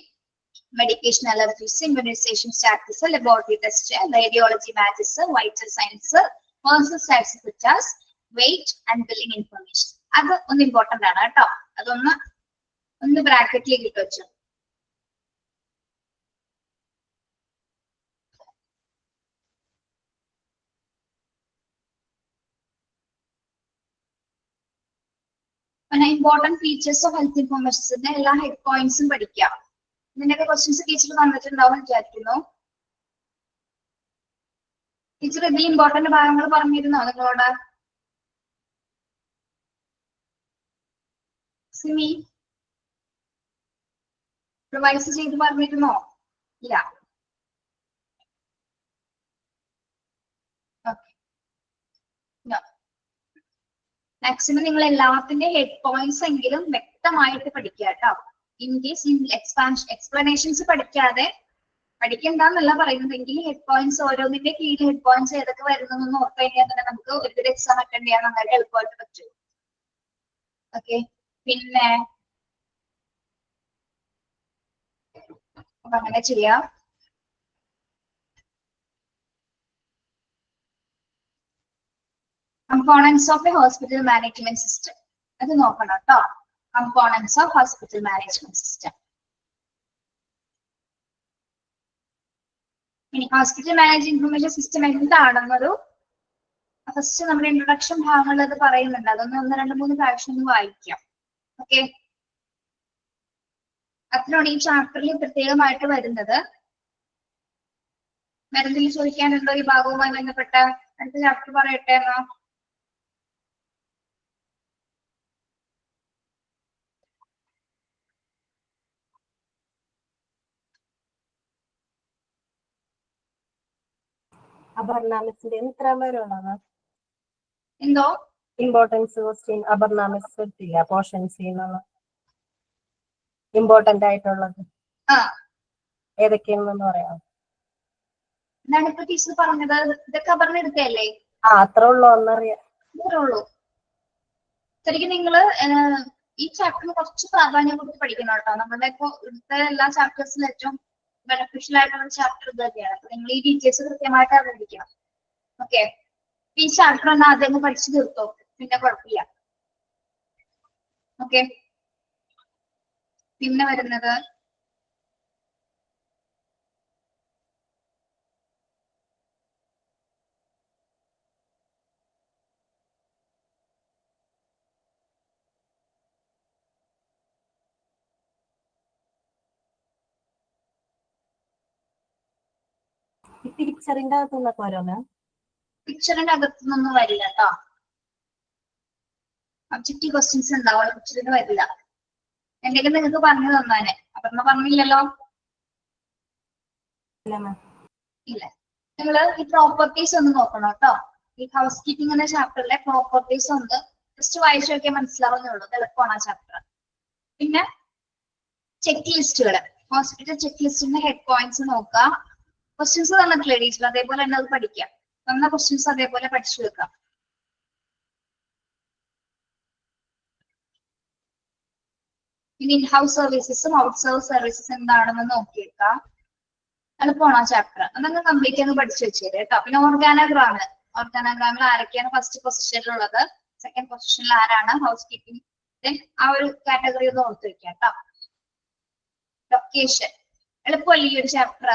medication allergies, immunisation status, laboratory test, radiology matches, vital signs, personal stats such as weight and billing information. അത് ഒന്ന് ഇമ്പോർട്ടന്റ് ആണ് കേട്ടോ. അതൊന്ന് ബ്രാക്കറ്റിലേക്ക് ഇട്ട് വെച്ചു. പിന്നെ ഇമ്പോർട്ടന്റ് ഫീച്ചേഴ്സ് ഓഫ് ഹെൽത്ത് ഇൻഫർമേഷൻസിന്റെ എല്ലാ ഹെഡ് പോയിന്റ്സും പഠിക്കാം. ഇതിന്റെയൊക്കെ ക്വസ്റ്റ്യൻസ് ടീച്ചർ തന്നിട്ടുണ്ടാവും വിചാരിക്കുന്നു. ടീച്ചർ ഇതിൽ ഇമ്പോർട്ടന്റ് ഭാഗങ്ങൾ പറഞ്ഞിരുന്നോ നിങ്ങളോട്? സിമി റിവൈസ് ചെയ്ത് പറഞ്ഞിരുന്നോ? ഇല്ല. മാക്സിമം നിങ്ങൾ എല്ലാത്തിന്റെ ഹെഡ് പോയിന്റ്സ് എങ്കിലും വ്യക്തമായിട്ട് പഠിക്കുക കേട്ടോ. ഇൻ കേസ് എക്സ്പ്ലനേഷൻസ് പഠിക്കണ്ടെന്നല്ല പറയുന്നതെങ്കിൽ ഹെഡ് പോയിന്റ്സ് ഓരോന്നിന്റെ കീഴിൽ ഹെഡ് പോയിന്റ്സ് ഏതൊക്കെ വരുന്നതെന്ന് ഓർത്ത് കഴിഞ്ഞാൽ തന്നെ നമുക്ക് ഒരുപാട് എക്സാം അറ്റൻഡ് ചെയ്യാൻ നന്നായിട്ട് എളുപ്പമായിട്ട് പറ്റും. ഓക്കെ. പിന്നെ അങ്ങനെ ചെയ്യാം. Components of a hospital management system. അത് നോക്കണം കേട്ടോ. Components of hospital management system. ഇനി ഹോസ്പിറ്റൽ മാനേജ്മെന്റ് ഇൻഫർമേഷൻ സിസ്റ്റം എന്താണെന്നൊരു ഫസ്റ്റ് നമ്മുടെ ഇൻട്രൊഡക്ഷൻ ഭാഗങ്ങളിൽ അത് പറയുന്നുണ്ട്. അതൊന്ന് 1, 2, 3 പ്രാവശ്യം ഒന്ന് വായിക്കാം. ഓക്കെ. അതിനാണ് ഈ ചാപ്റ്ററിൽ പ്രത്യേകമായിട്ട് വരുന്നത്. മരുന്നിൽ ചോദിക്കാനുണ്ടോ ഈ ഭാഗവുമായി ബന്ധപ്പെട്ട? അടുത്ത ചാപ്റ്റർ പറയട്ടെ എന്നോ? അപർണാമിസിന്റെ എത്ര പേരുള്ളത്? എന്തോ ഇമ്പോർട്ടൻസ് ക്വസ്റ്റ്യൻ അപർണാമിസ് എടുത്തില്ല പോർഷൻസ് ഇമ്പോർട്ടന്റ് ആയിട്ടുള്ളത് ഏതൊക്കെയാണെന്ന് പറയാം. എന്താണ് ഇപ്പൊ ടീച്ചർ പറഞ്ഞത്? ഇതൊക്കെ അപർണെടുത്തല്ലേ? അത്ര ഉള്ളൂ, ഒന്നറിയാം. അത്രേ ഉള്ളൂ. ശരിക്കും നിങ്ങള് ഈ ചാപ്റ്ററിന് കുറച്ച് പ്രാധാന്യം കൊടുത്ത് പഠിക്കണം കേട്ടോ. നമ്മുടെ ഇപ്പൊ ഇവിടുത്തെ എല്ലാ ചാപ്റ്റേഴ്സിലും ഏറ്റവും ബെനിഫിഷ്യൽ ആയിട്ടുള്ള ചാപ്റ്റർ ഇത് തന്നെയാണ്. അപ്പൊ നിങ്ങൾ ഈ ഡീറ്റെയിൽസ് കൃത്യമായിട്ട് അറിഞ്ഞിരിക്കണം. ഓക്കെ. ഈ ചാപ്റ്റർ ഒന്ന് ആദ്യം പഠിച്ചു തീർത്തോ, പിന്നെ കുഴപ്പമില്ല. ഓക്കെ. പിന്നെ വരുന്നത് പിക്ചറിന്റെ അകത്തുനിന്നൊക്കെ ഓരോന്ന്. പിക്ചറിന്റെ അകത്തുനിന്നൊന്നും വരില്ല കേട്ടോ. ഒബ്ജക്റ്റീവ് ക്വസ്റ്റ്യൻസ് ഉണ്ടാവും, പിക്ചറിന് വരില്ല. എന്തെങ്കിലും നിങ്ങൾക്ക് പറഞ്ഞു തന്നാനെ. അപർണ പറഞ്ഞില്ലല്ലോ. ഇല്ല. നിങ്ങൾ ഈ പ്രോപ്പർട്ടീസ് ഒന്ന് നോക്കണം കേട്ടോ. ഈ ഹൗസ് കീപ്പിംഗ് എന്ന ചാപ്റ്ററിലെ പ്രോപ്പർട്ടീസ് ഒന്ന് ജസ്റ്റ് വായിച്ചു നോക്കിയാൽ മനസ്സിലാവുന്നുള്ളൂ. എളുപ്പമാണ് ആ ചാപ്റ്റർ. പിന്നെ ചെക്ക് ലിസ്റ്റുകൾ, ഹോസ്പിറ്റൽ ചെക്ക് ലിസ്റ്റിന്റെ ഹെഡ് പോയിന്റ്സ് നോക്കുക. ക്വസ്റ്റ്യൻസ് തന്നിട്ടില്ലേ ടീച്ചർ, അതേപോലെ തന്നെ അത് പഠിക്കാം. തന്ന ക്വസ്റ്റ്യൻസ് അതേപോലെ പഠിച്ചു വെക്കാം. പിന്നെ ഇൻ ഹൗസ് സർവീസസും ഔട്ട് സോഴ്സ് സർവീസസ് എന്താണെന്ന് നോക്കിയേക്കാം. എളുപ്പമാണ് ആ ചാപ്റ്റർ. അതങ്ങ് കംപ്ലീറ്റ് അങ്ങ് പഠിച്ചു വെച്ചേര് കേട്ടോ. പിന്നെ ഓർഗാനോഗ്രാമിൽ ആരൊക്കെയാണ് ഫസ്റ്റ് പൊസിഷനിലുള്ളത്, സെക്കൻഡ് പൊസിഷനിൽ ആരാണ്, ഹൗസ് കീപ്പിംഗ്, ആ ഒരു കാറ്റഗറി ഒന്ന് ഓർത്ത് വെക്കാം കേട്ടോ. ലൊക്കേഷൻ എളുപ്പമല്ലേ ഈ ഒരു ചാപ്റ്റർ?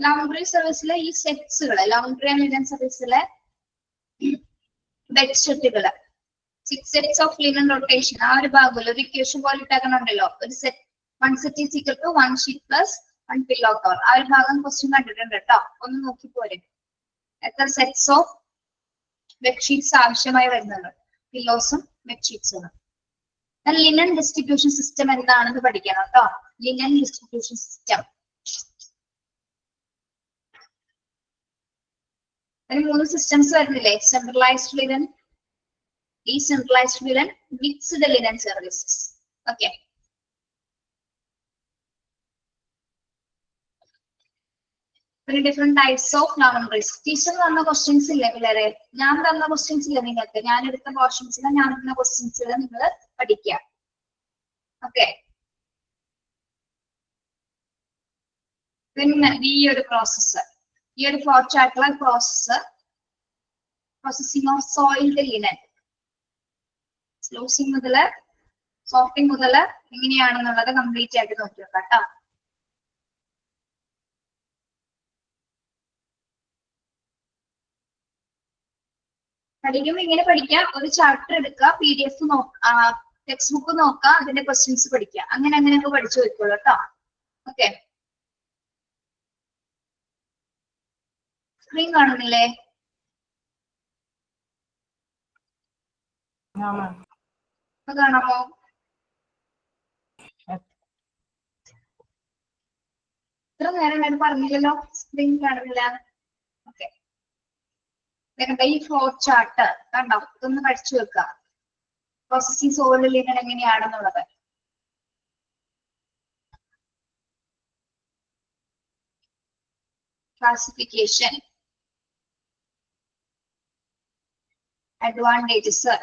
ലോണ്ടറി സർവീസിലെ ഈ സെറ്റ്സുകള്, ലോണ്ടറി ആൻഡ് ലിനൻ സർവീസിലെ ബെഡ്ഷീറ്റുകള്, 6 sets of linen rotation, ആ ഒരു ഭാഗമല്ലോ ഒരു ഇക്വേഷൻ പോലെ ഇട്ടാക്കണുണ്ടല്ലോ. ഒരു set 1 set is equal to 1 sheet plus 1 pillow cover. ആ ഒരു ഭാഗം ക്വസ്റ്റ്യൻ കണ്ടിട്ടുണ്ട് കേട്ടോ. ഒന്ന് നോക്കി പോരെ. എത്ര സെറ്റ്സ് ഓഫ് ബെഡ്ഷീറ്റ്സ് ആവശ്യമായി വരുന്നുണ്ട്, പില്ലോസും ബെഡ്ഷീറ്റ്സും. ലിനൻ ഡിസ്ട്രിബ്യൂഷൻ സിസ്റ്റം എന്താണെന്ന് പഠിക്കണം കേട്ടോ. ലിനൻ ഡിസ്ട്രിബ്യൂഷൻ സിസ്റ്റം അതിന് 3 സിസ്റ്റംസ് വരുന്നില്ലേ? Centralised linen, decentralised linen, mixed linen services. Okay. Different types of laundries. Teacher തന്ന ക്വസ്റ്റ്യൻസ് ഇല്ലേ പിള്ളേരെ? ഞാൻ തന്ന ക്വസ്റ്റ്യൻസ് ഇല്ല നിങ്ങൾക്ക്, ഞാൻ എടുത്ത പോർഷൻസിലെ ഞാൻ തന്ന ക്വസ്റ്റ്യൻസിലെ നിങ്ങൾ പഠിക്കുക. ഓക്കെ. പിന്നെ ഈ ഒരു പ്രോസസ്സ്, ഈ ഒരു ഫ്ലോ ചാർട്ടിലെ processing of soiled linen, sluicing മുതല് സോഫ്റ്റിംഗ് മുതല് എങ്ങനെയാണെന്നുള്ളത് കംപ്ലീറ്റ് ആയിട്ട് നോക്കി വെക്കാം കേട്ടോ. പഠിക്കുമ്പോൾ ഇങ്ങനെ പഠിക്കാം. ഒരു ചാപ്റ്റർ എടുക്കുക, PDF ടെക്സ്റ്റ് ബുക്ക് നോക്കുക, അതിന്റെ ക്വസ്റ്റ്യൻസ് പഠിക്കുക. അങ്ങനെ അങ്ങനെയൊക്കെ പഠിച്ചു വെക്കോളൂ കേട്ടോ. ഓക്കെ. സ്ക്രീൻ കാണുന്നില്ലേ? കാണാമോ? ഇത്ര നേരം ഞാൻ പറഞ്ഞില്ലല്ലോ സ്ക്രീൻ കാണുന്നില്ല. ഓക്കെ. ഈ ഫ്ലോ ചാർട്ട് കണ്ടോ, ഇതൊന്ന് പഠിച്ചു വെക്കുക. പ്രോസസ്സിംഗ് സോയിൽഡ് ലിനൻ എങ്ങനെയാണെന്നുള്ളത്. Classification, advantages,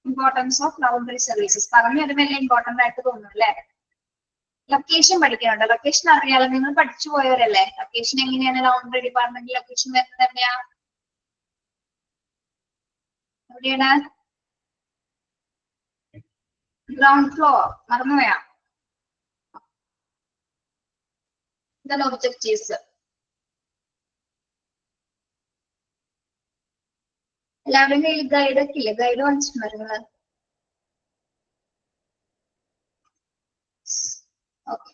importance of laundry services. പറഞ്ഞു വരുമ്പോൾ എല്ലാം ഇമ്പോർട്ടന്റ് ആയിട്ട് തോന്നുന്നു അല്ലേ? ലൊക്കേഷൻ പഠിക്കാനുണ്ട്. ലൊക്കേഷൻ അറിയാലോ, നിങ്ങൾ പഠിച്ചു പോയവരല്ലേ. ലൊക്കേഷൻ എങ്ങനെയാണ് ലൗണ്ടറി ഡിപ്പാർട്ട്മെന്റ് ലൊക്കേഷൻ വരുന്നത്? എവിടെയാ? എവിടെയാണ്? Ground floor. മറന്നുപോയാ? ഇതാണ് ഒബ്ജക്റ്റീവ്സ്. എല്ലാവരുടെയും കയ്യിൽ ഗൈഡ് ഒക്കെ ഇല്ലേ? ഗൈഡ് വാങ്ങിച്ചിട്ടുണ്ടോ നിങ്ങള്? ഓക്കെ.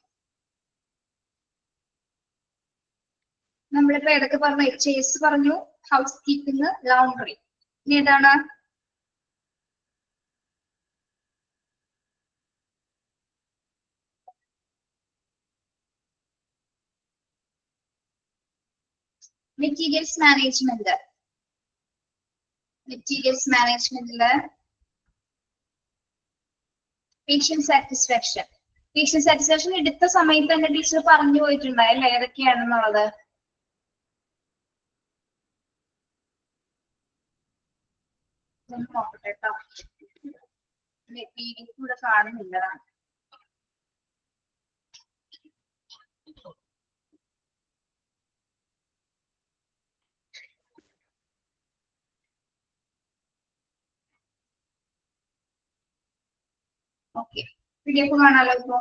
നമ്മളിപ്പോ ഏതൊക്കെ പറഞ്ഞു? ചേസ് പറഞ്ഞു, ഹൗസ് കീപ്പിംഗ്, ലൗണ്ടറി. ഇനി ഏതാണ്? Materials management. മെറ്റീരിയൽസ് മാനേജ്മെന്റില് പേഷ്യന്റ് സാറ്റിസ്ഫാക്ഷൻ. പേഷ്യന്റ് സാറ്റിസ്ഫാക്ഷൻ എടുത്ത സമയത്ത് തന്നെ ടീച്ചർ പറഞ്ഞു പോയിട്ടുണ്ടായല്ലേ ഏതൊക്കെയാണെന്നുള്ളത്? നോക്കട്ടെ കേട്ടോ. PDF കൂടെ കാണുന്നില്ലതാണ്. ഓക്കെ, PDF കാണാലോ ഇപ്പോ.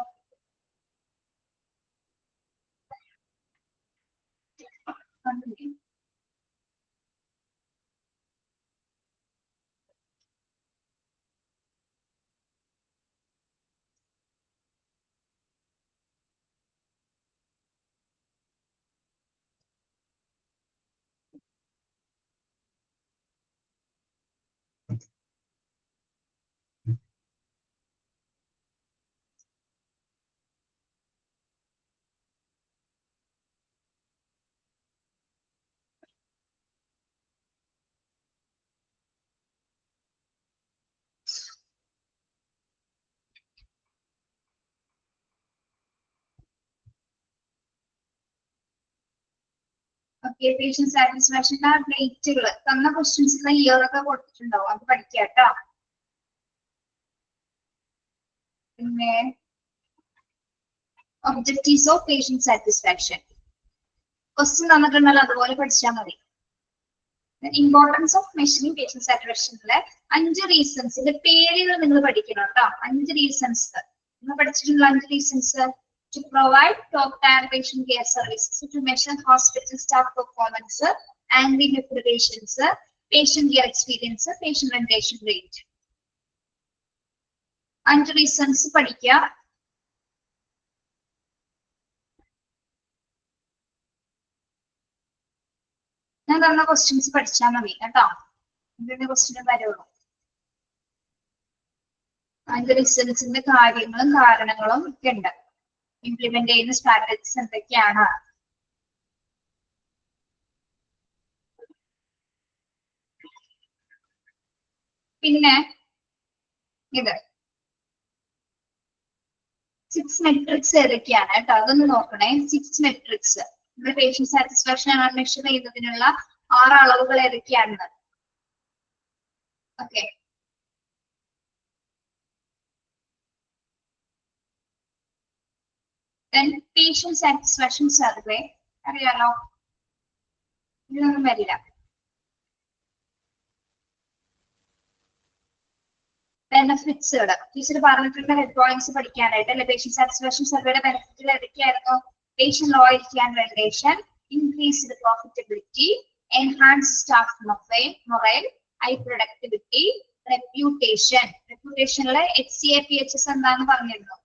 ഓക്കെ, പേഷ്യന്റ് സാറ്റിസ്ഫാക്ഷൻ്റെ റേറ്റുകൾ തന്ന ക്വസ്റ്റ്യൻസിലെ ഇയർ ഒക്കെ കൊടുത്തിട്ടുണ്ടാവും, അത് പഠിക്കാം കേട്ടോ. പിന്നെ objectives of patient satisfaction question തന്നിട്ടുണ്ടല്ലോ, അതുപോലെ പഠിച്ചാൽ മതി. ഇമ്പോർട്ടൻസ് ഓഫ് മെഷറിംഗ് പേഷ്യന്റ് സാറ്റിസ്ഫാക്ഷനിലെ 5 റീസൺസിന്റെ പേരുകൾ നിങ്ങൾ പഠിക്കണം കേട്ടോ. 5 റീസൺസ് നിങ്ങൾ പഠിച്ചിട്ടുള്ള 5 reasons. To provide top-tier patient care services, to measure hospital staff performance, and the deprivations, patient care experience, patient retention rate. 5 reasons പഠിക്കുക. ഞാൻ തന്ന ക്വസ്റ്റ്യൻസ് പഠിച്ചാൽ മതി കേട്ടോ, ഇതിന്റെ ക്വസ്റ്റ്യൻ വരുള്ളൂ. 5 റീസൺസിന്റെ കാര്യങ്ങളും കാരണങ്ങളും ഒക്കെ ഉണ്ട്. ഇംപ്ലിമെന്റ് ചെയ്യുന്ന സ്ട്രാറ്റജീസ് എന്തൊക്കെയാണ്? പിന്നെ ഇത് 6 മെട്രിക്സ് ഏതൊക്കെയാണ് കേട്ടോ, അതൊന്ന് നോക്കണേ. 6 മെട്രിക്സ് നമ്മുടെ പേഷ്യന്റ് സാറ്റിസ്ഫാക്ഷൻ മെഷർ ചെയ്യുന്നതിനുള്ള 6 അളവുകൾ ഏതൊക്കെയാണെന്ന്. ഓക്കെ, പേഷ്യന്റ് സാറ്റിസ്ഫാക്ഷൻ സർവേ അറിയാലോ, ഇതൊന്നും വരില്ല. ബെനിഫിറ്റ്സുകൾ ടീച്ചർ പറഞ്ഞിട്ടുണ്ട് ഹെഡ് പോയിന്റ്സ് പഠിക്കാനായിട്ട് അല്ലെ. പേഷ്യന്റ് സാറ്റിസ്ഫാക്ഷൻ സർവേയുടെ ബെനിഫിറ്റുകൾ ഏതൊക്കെയായിരുന്നു? Patient loyalty and relation, increased profitability, enhance staff morale, high productivity, reputation. റെപ്യൂട്ടേഷനിലെ HCAPHS എന്താന്ന് പറഞ്ഞിരുന്നു.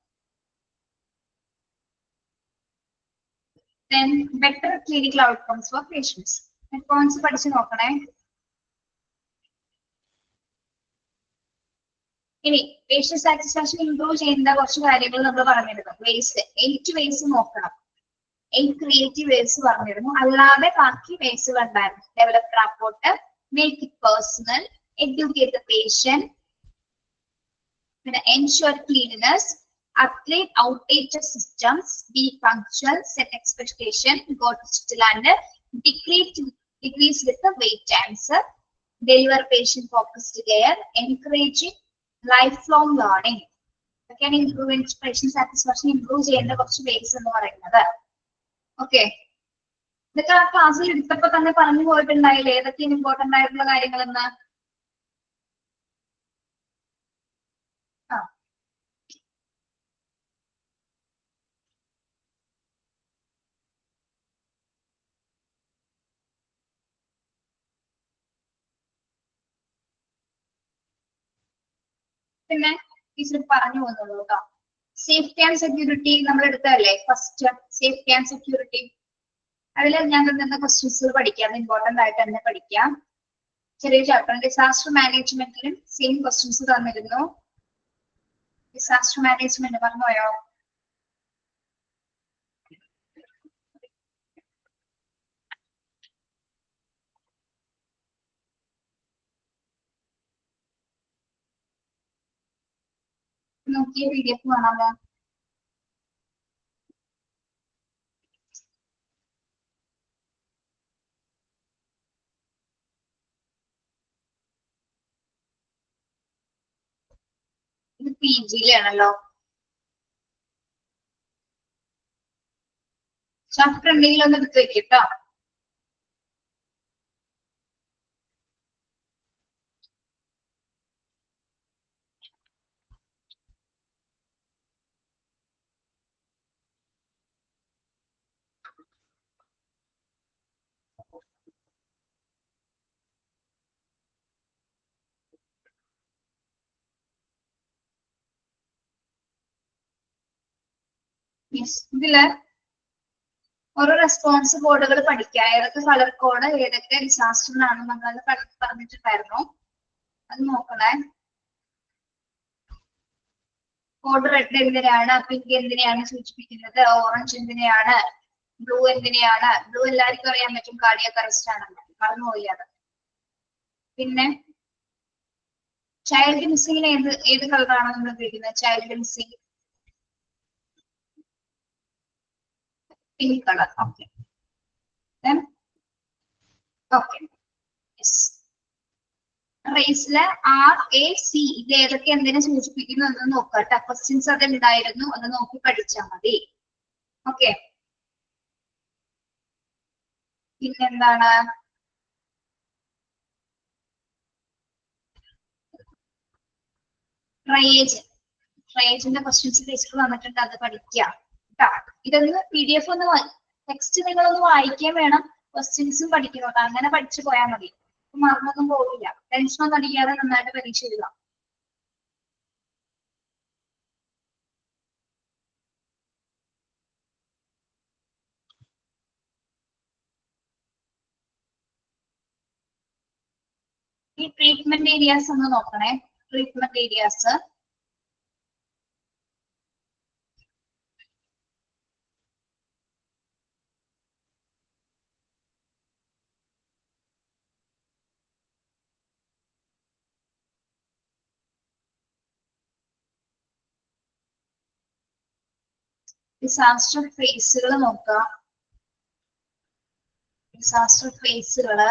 Then better clinical outcomes for patients. Head points പഠിച്ചു നോക്കണേ. ഇനി പേഷ്യന്റ് സാറ്റിസ്ഫാക്ഷൻ ഇംപ്രൂവ് ചെയ്യുന്ന കുറച്ച് കാര്യങ്ങൾ നമ്മൾ പറഞ്ഞിരുന്നു. വേസ് 8 വേസ് നോക്കണം. 8 ക്രിയേറ്റീവ് വേസ് പറഞ്ഞിരുന്നു. അല്ലാതെ ബാക്കി വേസുകൾ ഉണ്ടായിരുന്നു. Develop rapport, make it personal, educate the patient, പിന്നെ ensure cleanness, upgrade outdated systems, be punctual, set expectation, go digital, and decrease with the wait times, deliver patient focused care, encouraging lifelong learning. ഒക്കെയാണ് improve patient satisfaction improve ചെയ്യേണ്ട കുറച്ച് vase എന്ന് പറയുന്നത്. Okay, ഇതൊക്കെ ആ ക്ലാസ്സിൽ എടുത്തപ്പോ തന്നെ പറഞ്ഞു പോയിട്ടുണ്ടായില്ലേ ഏതൊക്കെയാണ് ഇമ്പോർട്ടന്റ് ആയിട്ടുള്ള കാര്യങ്ങളെന്ന്? പിന്നെ ടീച്ചർ പറഞ്ഞു പോകുന്നുള്ളൂ കേട്ടോ. സേഫ്റ്റി ആൻഡ് സെക്യൂരിറ്റി നമ്മൾ എടുത്തതല്ലേ ഫസ്റ്റ്, സേഫ്റ്റി ആൻഡ് സെക്യൂരിറ്റി. അതിൽ ഞാൻ തന്ന ക്വസ്റ്റ്യൻസ് പഠിക്കാം, ഇമ്പോർട്ടന്റ് ആയിട്ട് തന്നെ പഠിക്കാം. ചെറിയ ചാപ്റ്റർ. ഡിസാസ്റ്റർ മാനേജ്മെന്റിലും സെയിം ക്വസ്റ്റ്യൻസ് തന്നിരുന്നു. ഡിസാസ്റ്റർ മാനേജ്മെന്റ് പറഞ്ഞോയോ? നോക്കിയ PDF കാണാമോ? ഇത് PG-യിലാണല്ലോ. ചാപ്റ്റർ എന്തെങ്കിലും ഒന്ന് എടുത്ത് വെക്കട്ടോ. ഇതില് ഓരോ റെസ്പോൺസ് കോഡുകൾ പഠിക്കുക. ഏതൊക്കെ കളർ കോഡ് ഏതൊക്കെ ഡിസാസ്റ്ററിനാണ് നമ്മളത് പറഞ്ഞിട്ടുണ്ടായിരുന്നു. അത് നോക്കണേ. കോഡ് റെഡ് എന്തിനാണ്, പിങ്ക് എന്തിനെയാണ് സൂചിപ്പിക്കുന്നത്, ഓറഞ്ച് എന്തിനെയാണ്, ബ്ലൂ എന്തിനെയാണ്. ബ്ലൂ എല്ലാവർക്കും അറിയാൻ പറ്റും, കാർഡിയാക് അറസ്റ്റ് ആണെന്ന്, മറന്നുപോയി അത്. പിന്നെ ചൈൽഡ് മിസ്സിംഗിന് ഏത് കളറാണ് നമ്മൾ ഉപയോഗിക്കുന്നത്? Child missing pink colour. Okay okay. റേസില് RAC ഇത് ഏതൊക്കെ എന്തിനെ സൂചിപ്പിക്കുന്നു എന്ന് നോക്കട്ടെ. ക്വസ്റ്റ്യൻസ് അത് ഉണ്ടായിരുന്നു, അത് നോക്കി പഠിച്ചാൽ മതി. ഓക്കെ. പിന്നെന്താണ്? ട്രയേജിന്റെ ക്വസ്റ്റ്യൻസ് ടീച്ചർ വന്നിട്ടുണ്ട്, അത് പഠിക്കുക. ഇതൊന്ന് PDF ഒന്ന് ടെക്സ്റ്റ് നിങ്ങളൊന്ന് വായിക്കാൻ വേണം, ക്വസ്റ്റ്യൻസും പഠിക്കണം. അങ്ങനെ പഠിച്ചു പോയാൽ മതി, മറന്നൊന്നും പോകില്ല. ടെൻഷനൊന്നും അടിക്കാതെ നന്നായിട്ട് പരീക്ഷ എഴുതാം. ഈ ട്രീറ്റ്മെന്റ് ഏരിയാസ് ഒന്ന് നോക്കണേ. ട്രീറ്റ്മെന്റ് ഏരിയാസ് ഡിസാസ്റ്റർ ഫേസുകൾ നോക്കുക. ഡിസാസ്റ്റർ ഫേസുകള്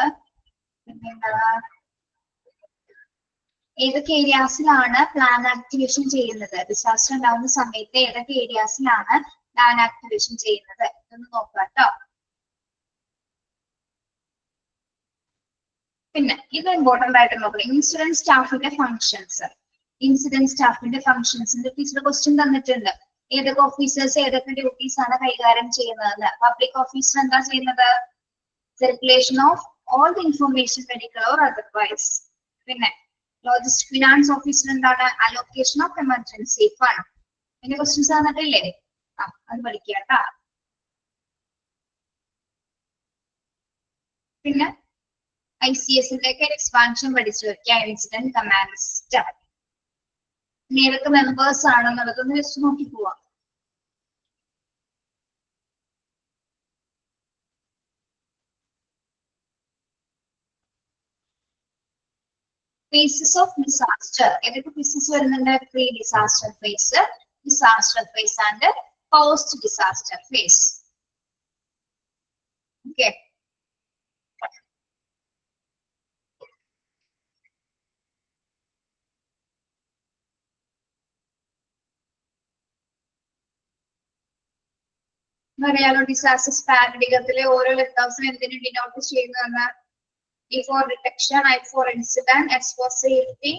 ഏതൊക്കെ ഏരിയാസിലാണ് പ്ലാൻ ആക്ടിവേഷൻ ചെയ്യുന്നത്? ഡിസാസ്റ്റർ ഉണ്ടാവുന്ന സമയത്ത് ഏതൊക്കെ ഏരിയാസിലാണ് പ്ലാൻ ആക്ടിവേഷൻ ചെയ്യുന്നത്? ഇതൊന്ന് നോക്കുക കേട്ടോ. പിന്നെ ഇത് ഇമ്പോർട്ടന്റ് ആയിട്ട് നോക്കണം. ഇൻസിഡന്റ് സ്റ്റാഫിന്റെ ഫങ്ഷൻസ്. ഇൻസിഡന്റ് സ്റ്റാഫിന്റെ ഫങ്ഷൻസിന്റെ ടീച്ചർ ക്വസ്റ്റ്യൻ തന്നിട്ടുണ്ട്. ഏതൊക്കെ ഓഫീസേഴ്സ് ഏതൊക്കെ ഡ്യൂട്ടീസ് ആണ് കൈകാര്യം ചെയ്യുന്നതെന്ന്. പബ്ലിക് ഓഫീസർ എന്താ ചെയ്യുന്നത്? Circulation of all the information, medical or otherwise. പിന്നെ ലോജിസ്റ്റിക് ഫിനാൻസ് ഓഫീസർ എന്താണ്? Allocation of emergency fund. അതിന്റെ ക്വസ്റ്റ്യൻസ് തന്നിട്ടില്ലേ? അത് പഠിക്കുക കേട്ടാ. പിന്നെ ICSന്റെ ഒക്കെ എക്സ്പാൻഷൻ പഠിച്ചു വെക്കുക. Incident command staff. ഏതൊക്കെ മെമ്പേഴ്സ് ആണെന്നുള്ളതൊന്ന് ജസ്റ്റ് നോക്കി പോവാം. Phases of disaster. ഏതൊക്കെ phases വരുന്നുണ്ട്? Pre disaster phase, disaster phase and post disaster phase. Okay. അറിയാലോ ഡിസാസ്റ്റർ സ്പാരഡികത്തിലെ ഓരോ ലെറ്റേഴ്സും എന്തിനു ഡിനോട്ട് ചെയ്യുന്നതെന്ന്. E for detection, I for incident, S for safety,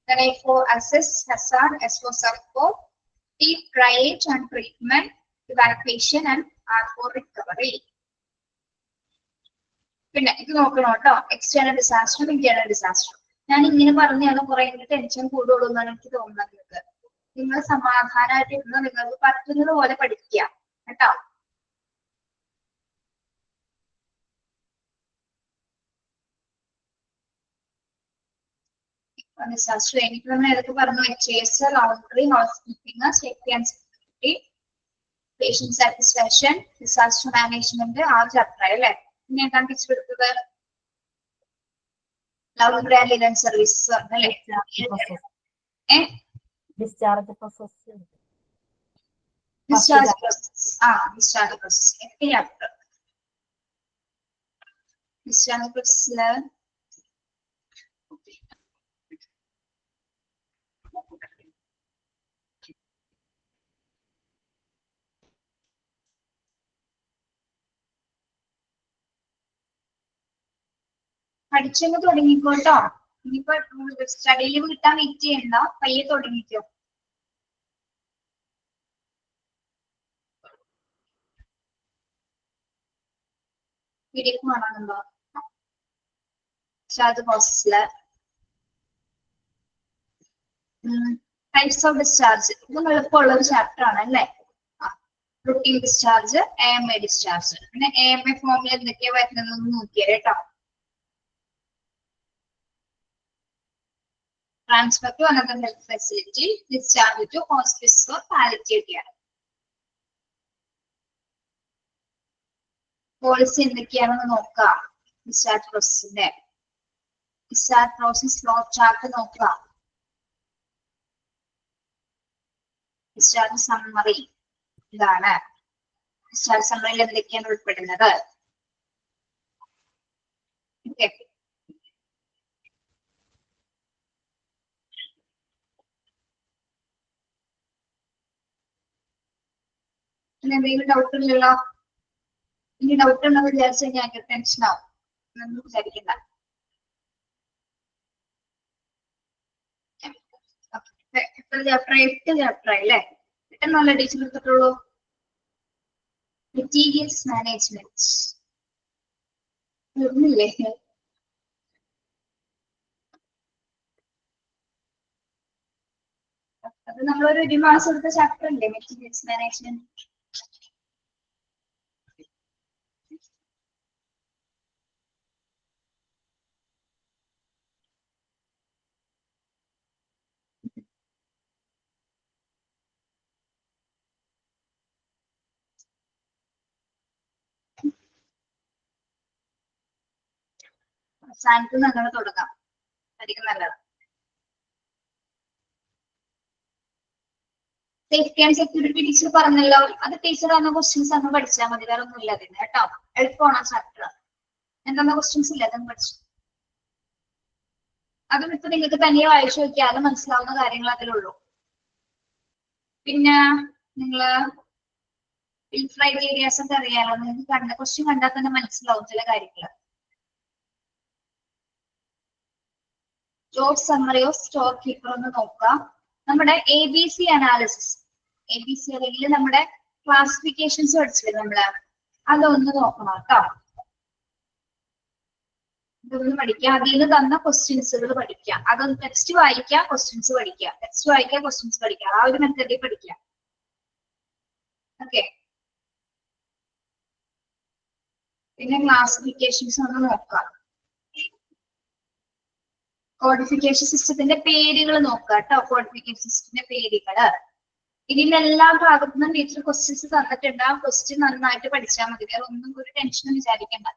then I for assess, hazard, S for support, T triage and treatment, evacuation and R for recovery. പിന്നെ ഇത് നോക്കണം കേട്ടോ. External ഡിസാസ്റ്ററും internal ഡിസാസ്റ്ററും. ഞാൻ ഇങ്ങനെ പറഞ്ഞാൽ കുറെ ടെൻഷൻ കൂടുള്ളൂ എന്നാണ് എനിക്ക് തോന്നുന്നത്. നിങ്ങൾക്ക് നിങ്ങൾ സമാധാനമായിട്ട് ഇരുന്ന് നിങ്ങൾക്ക് പറ്റുന്നത് പോലെ പഠിക്കുക കേട്ടോ. ഡിസാസ്റ്റർ എനിക്ക് നമ്മൾ ഏതൊക്കെ പറഞ്ഞു? HAS, laundry, housekeeping, safety and security, patient satisfaction, disaster management, ആ ചാപ്റ്റർ അല്ലേ. പിന്നെ എന്താണ് ടീച്ചർ എടുത്തത്? ലൗണ്ടറി ആൻഡ് ലിനൻ സർവീസസ് അല്ലേ. Discharge process. Discharge process. Discharge process. എത്ര ചാപ്റ്റർ? ഡിസ്ചാർജ് പ്രോസസ്സില് പഠിച്ചങ്ങ് തുടങ്ങിക്കോട്ടോ. ഇനിയിപ്പോ സ്റ്റഡി ലീവ് കിട്ടാൻ വെയിറ്റ് ചെയ്യണ്ട, പയ്യെ തുടങ്ങിക്കോ. PDF കാണാനുണ്ടോ? ഡിസ്ചാർജ് പ്രോസസ്സില് ടൈപ്സ് ഓഫ് ഡിസ്ചാർജ് ഇത് എളുപ്പമുള്ള ഒരു ചാപ്റ്റർ ആണ് അല്ലേ? Routine discharge, AMA discharge. പിന്നെ AMA ഫോമിൽ എന്തൊക്കെയാ വരുന്നതെന്ന് നോക്കിയാൽ കേട്ടോ. Transfer to another health facility, discharge to hospital for palliative care. Policy എന്തൊക്കെയാണെന്ന് നോക്കാം. ഡിസ്ചാർജ് പ്രോസസ്സിന്റെ ഡിസ്ചാർജ് പ്രോസസ് ഫ്ലോ ചാർട്ട് നോക്കുക. ഡിസ്ചാർജ് സമ്മറി ഇതാണ്. ഡിസ്ചാർജ് സമ്മറിയിൽ എന്തൊക്കെയാണ് ഉൾപ്പെടുന്നത്? എന്തെങ്കിലും ഡൗട്ട് ഇല്ലല്ലോ? ഇനി ഡൗട്ട് ഉണ്ടെന്ന് വിചാരിച്ചു കഴിഞ്ഞാൽ ടെൻഷൻ ആവും. ഒന്നും വിചാരിക്കണ്ട. എത്ര ചാപ്റ്റർ? 8 ചാപ്റ്റർ ആയില്ലേ? 8 ടീച്ചർ എടുത്തിട്ടുള്ളൂ. മെറ്റീരിയൽസ് മാനേജ്മെന്റ് തീർന്നില്ലേ? അത് നമ്മളൊരു 1 മാസം എടുത്ത ചാപ്റ്റർ അല്ലേ മെറ്റീരിയൽസ് മാനേജ്മെന്റ്? അവസാനത്ത് അങ്ങനെ തുടങ്ങാം. അധികം നല്ലത്. സേഫ്റ്റി ആൻഡ് സെക്യൂരിറ്റി ടീച്ചർ പറഞ്ഞല്ലോ. അത് ടീച്ചർ തന്ന ക്വസ്റ്റ്യൻസ് അന്ന് പഠിച്ചാൽ മതി. വേറെ ഒന്നും ഇല്ലാതെ കേട്ടോ. എളുപ്പമാണ് ചാപ്റ്റർ. എന്തെന്ന ക്വസ്റ്റ്യൻസ് ഇല്ല അതൊന്നും പഠിച്ചു. അതും ഇപ്പൊ നിങ്ങൾക്ക് തനിയെ വായിച്ചു നോക്കിയാലും മനസ്സിലാവുന്ന കാര്യങ്ങൾ അതിലുള്ളൂ. പിന്നെ നിങ്ങള് ഫിൽട്രേറ്റ് ഏരിയാസ് ഒക്കെ അറിയാലോ. നിങ്ങൾക്ക് ക്വസ്റ്റ്യൻ കണ്ടാൽ തന്നെ മനസ്സിലാവും ചില കാര്യങ്ങൾ. Job summary of store keeper ഒന്ന് നോക്കാം. നമ്മുടെ ABC അനാലിസിസ്, ABC അല്ലെങ്കിൽ നമ്മുടെ ക്ലാസിഫിക്കേഷൻസ് പഠിച്ചില്ലേ നമ്മള്, അതൊന്ന് നോക്കണം കേട്ടോ. ഇതൊന്ന് പഠിക്കുക. അതിൽ നിന്ന് തന്ന ക്വസ്റ്റ്യൻസുകൾ പഠിക്കുക. അതൊന്ന് ടെക്സ്റ്റ് വായിക്കുക, ക്വസ്റ്റ്യൻസ് പഠിക്കുക. ടെക്സ്റ്റ് വായിക്കുക, ക്വസ്റ്റ്യൻസ് പഠിക്കുക. ആ ഒരു മെത്തേഡിൽ പഠിക്കുക. ഓക്കെ. പിന്നെ ക്ലാസിഫിക്കേഷൻസ് ഒന്ന് നോക്കാം. കോഡിഫിക്കേഷൻ സിസ്റ്റത്തിന്റെ പേരുകൾ നോക്കുക കേട്ടോ. കോഡിഫിക്കേഷൻ സിസ്റ്റത്തിന്റെ പേരുകള് ഇതിന്റെ എല്ലാ ഭാഗത്തു നിന്നും ടീച്ചർ ക്വസ്റ്റ്യൻസ് തന്നിട്ടുണ്ട്. ആ ക്വസ്റ്റ്യൻ നന്നായിട്ട് പഠിച്ചാൽ മതി. വേറെ ഒന്നും ഒരു ടെൻഷനും വിചാരിക്കണ്ട.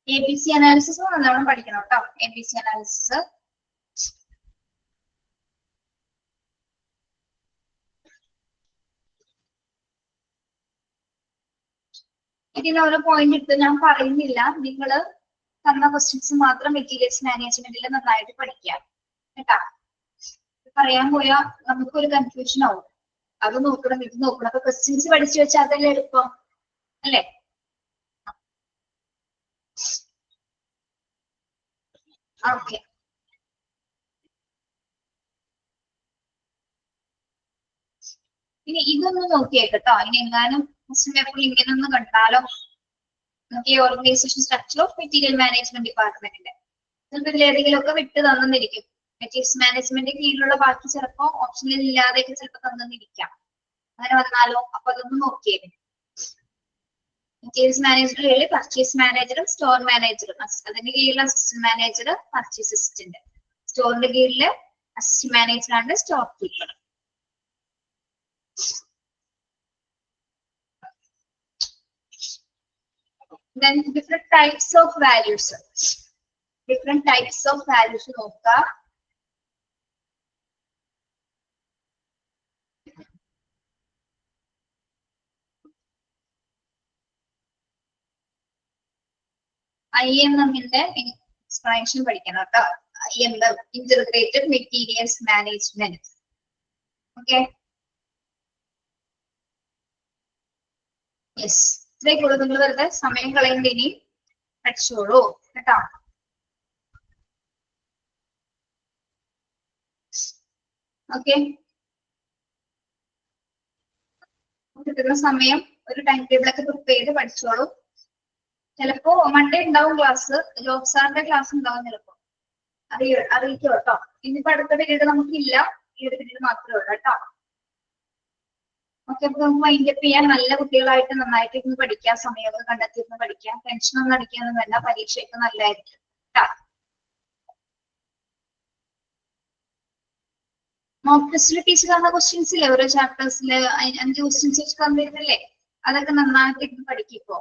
ABC അനാലിസിസ് നല്ലോണം പഠിക്കണം കേട്ടോ. ABC അനാലിസിസ് ഇതിന് ഓരോ പോയിന്റ് എടുത്ത് ഞാൻ പറയുന്നില്ല. നിങ്ങൾ തന്ന ക്വസ്റ്റ്യൻസ് മാത്രം മെറ്റീരിയൽസ് മാനേജ്മെന്റിൽ നന്നായിട്ട് പഠിക്കാം കേട്ടാ. പറയാൻ പോയാൽ നമുക്കൊരു കൺഫ്യൂഷൻ ആവും. അത് നോക്കണം ഇത് നോക്കണം. അപ്പൊ ക്വസ്റ്റ്യൻസ് പഠിച്ചു വെച്ചാൽ അതല്ലേ എളുപ്പം അല്ലേ? ഓക്കെ. ഇനി ഇതൊന്ന് നോക്കിയേക്കട്ടോ. ഇനി എങ്ങാനും ക്വസ്റ്റ്യൻ പേപ്പറിൽ ഇങ്ങനെ ഒന്ന് കണ്ടാലോ. നോക്കിയ organisation structure of material management ഡിപ്പാർട്ട്മെന്റിന്റെ ചിലപ്പോൾ ഇതിൽ ഏതെങ്കിലും ഒക്കെ വിട്ട് തന്നിരിക്കും. മെറ്റീരിയൽസ് മാനേജ്മെന്റ് കീഴിലുള്ള ബാക്കി ചിലപ്പോ ഓപ്ഷനിൽ ഇല്ലാതെയൊക്കെ ചിലപ്പോൾ തന്നിരിക്കാം. അങ്ങനെ വന്നാലോ? അപ്പൊ അതൊന്ന് നോക്കിയേ. മെറ്റീരിയൽസ് മാനേജറിന്റെ കീഴിൽ പർച്ചേസ് മാനേജറും സ്റ്റോർ മാനേജറും, അതിന്റെ കീഴിൽ അസിസ്റ്റന്റ് മാനേജർ, പർച്ചേസ് അസിസ്റ്റന്റ്, സ്റ്റോറിന്റെ കീഴില് അസിസ്റ്റന്റ് മാനേജറാണ് store keeper. Then different types of values. Different types of values നോക്കാം. IMM-ന്റെ എക്സ്പ്ലനേഷൻ പഠിക്കണം കേട്ടോ. IMM integrated materials management. Okay. Yes. ഇത്രയും കൂടുതൽ നിങ്ങൾ വെറുതെ സമയം കളയേണ്ട. ഇനി പഠിച്ചോളൂ കേട്ടോ. ഓക്കെ, കിട്ടുന്ന സമയം ഒരു ടൈം ടേബിൾ ഒക്കെ പ്രിപ്പയർ ചെയ്ത് പഠിച്ചോളൂ. ചിലപ്പോ മൺഡേ ഉണ്ടാവും ക്ലാസ്, ജോബ് സാറിന്റെ ക്ലാസ് ഉണ്ടാവും ചിലപ്പോ. അറിയിക്കോ കേട്ടോ. ഇനിയിപ്പോ അടുത്ത പീരീഡ് നമുക്കില്ല, ഈ ഒരു പീരീഡ് മാത്രമേ ഉള്ളൂ കേട്ടോ. ഓക്കെ, അപ്പൊ നമുക്ക് മൈൻഡ് അപ്പ് ചെയ്യാൻ. നല്ല കുട്ടികളായിട്ട് നന്നായിട്ട് ഇരുന്ന് പഠിക്കാം, സമയമൊക്കെ കണ്ടെത്തിയിരുന്ന് പഠിക്കാം. ടെൻഷൻ ഒന്നും അടിക്കാനൊന്നും വേണ്ട, പരീക്ഷയൊക്കെ നല്ലതായിരിക്കും കേട്ടോ. മോക്ക് ടെസ്റ്റിൽ ടീച്ചർ തന്ന ക്വസ്റ്റ്യൻസ് ഇല്ലേ, ഓരോ ചാപ്റ്റേഴ്സില് 5 ക്വസ്റ്റ്യൻസ് വെച്ച് തന്നിരുന്നില്ലേ, അതൊക്കെ നന്നായിട്ട് ഇരുന്ന് പഠിക്കിപ്പോ.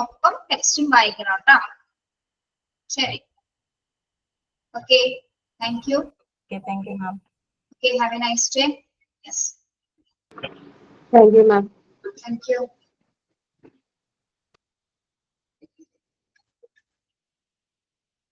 ഒപ്പം ടെക്സ്റ്റും വായിക്കണം കേട്ടോ. ശരി, okay, thank you. Okay, thank you, ma'am. Okay, have a nice day. Yes. Thank you, ma'am. Thank you.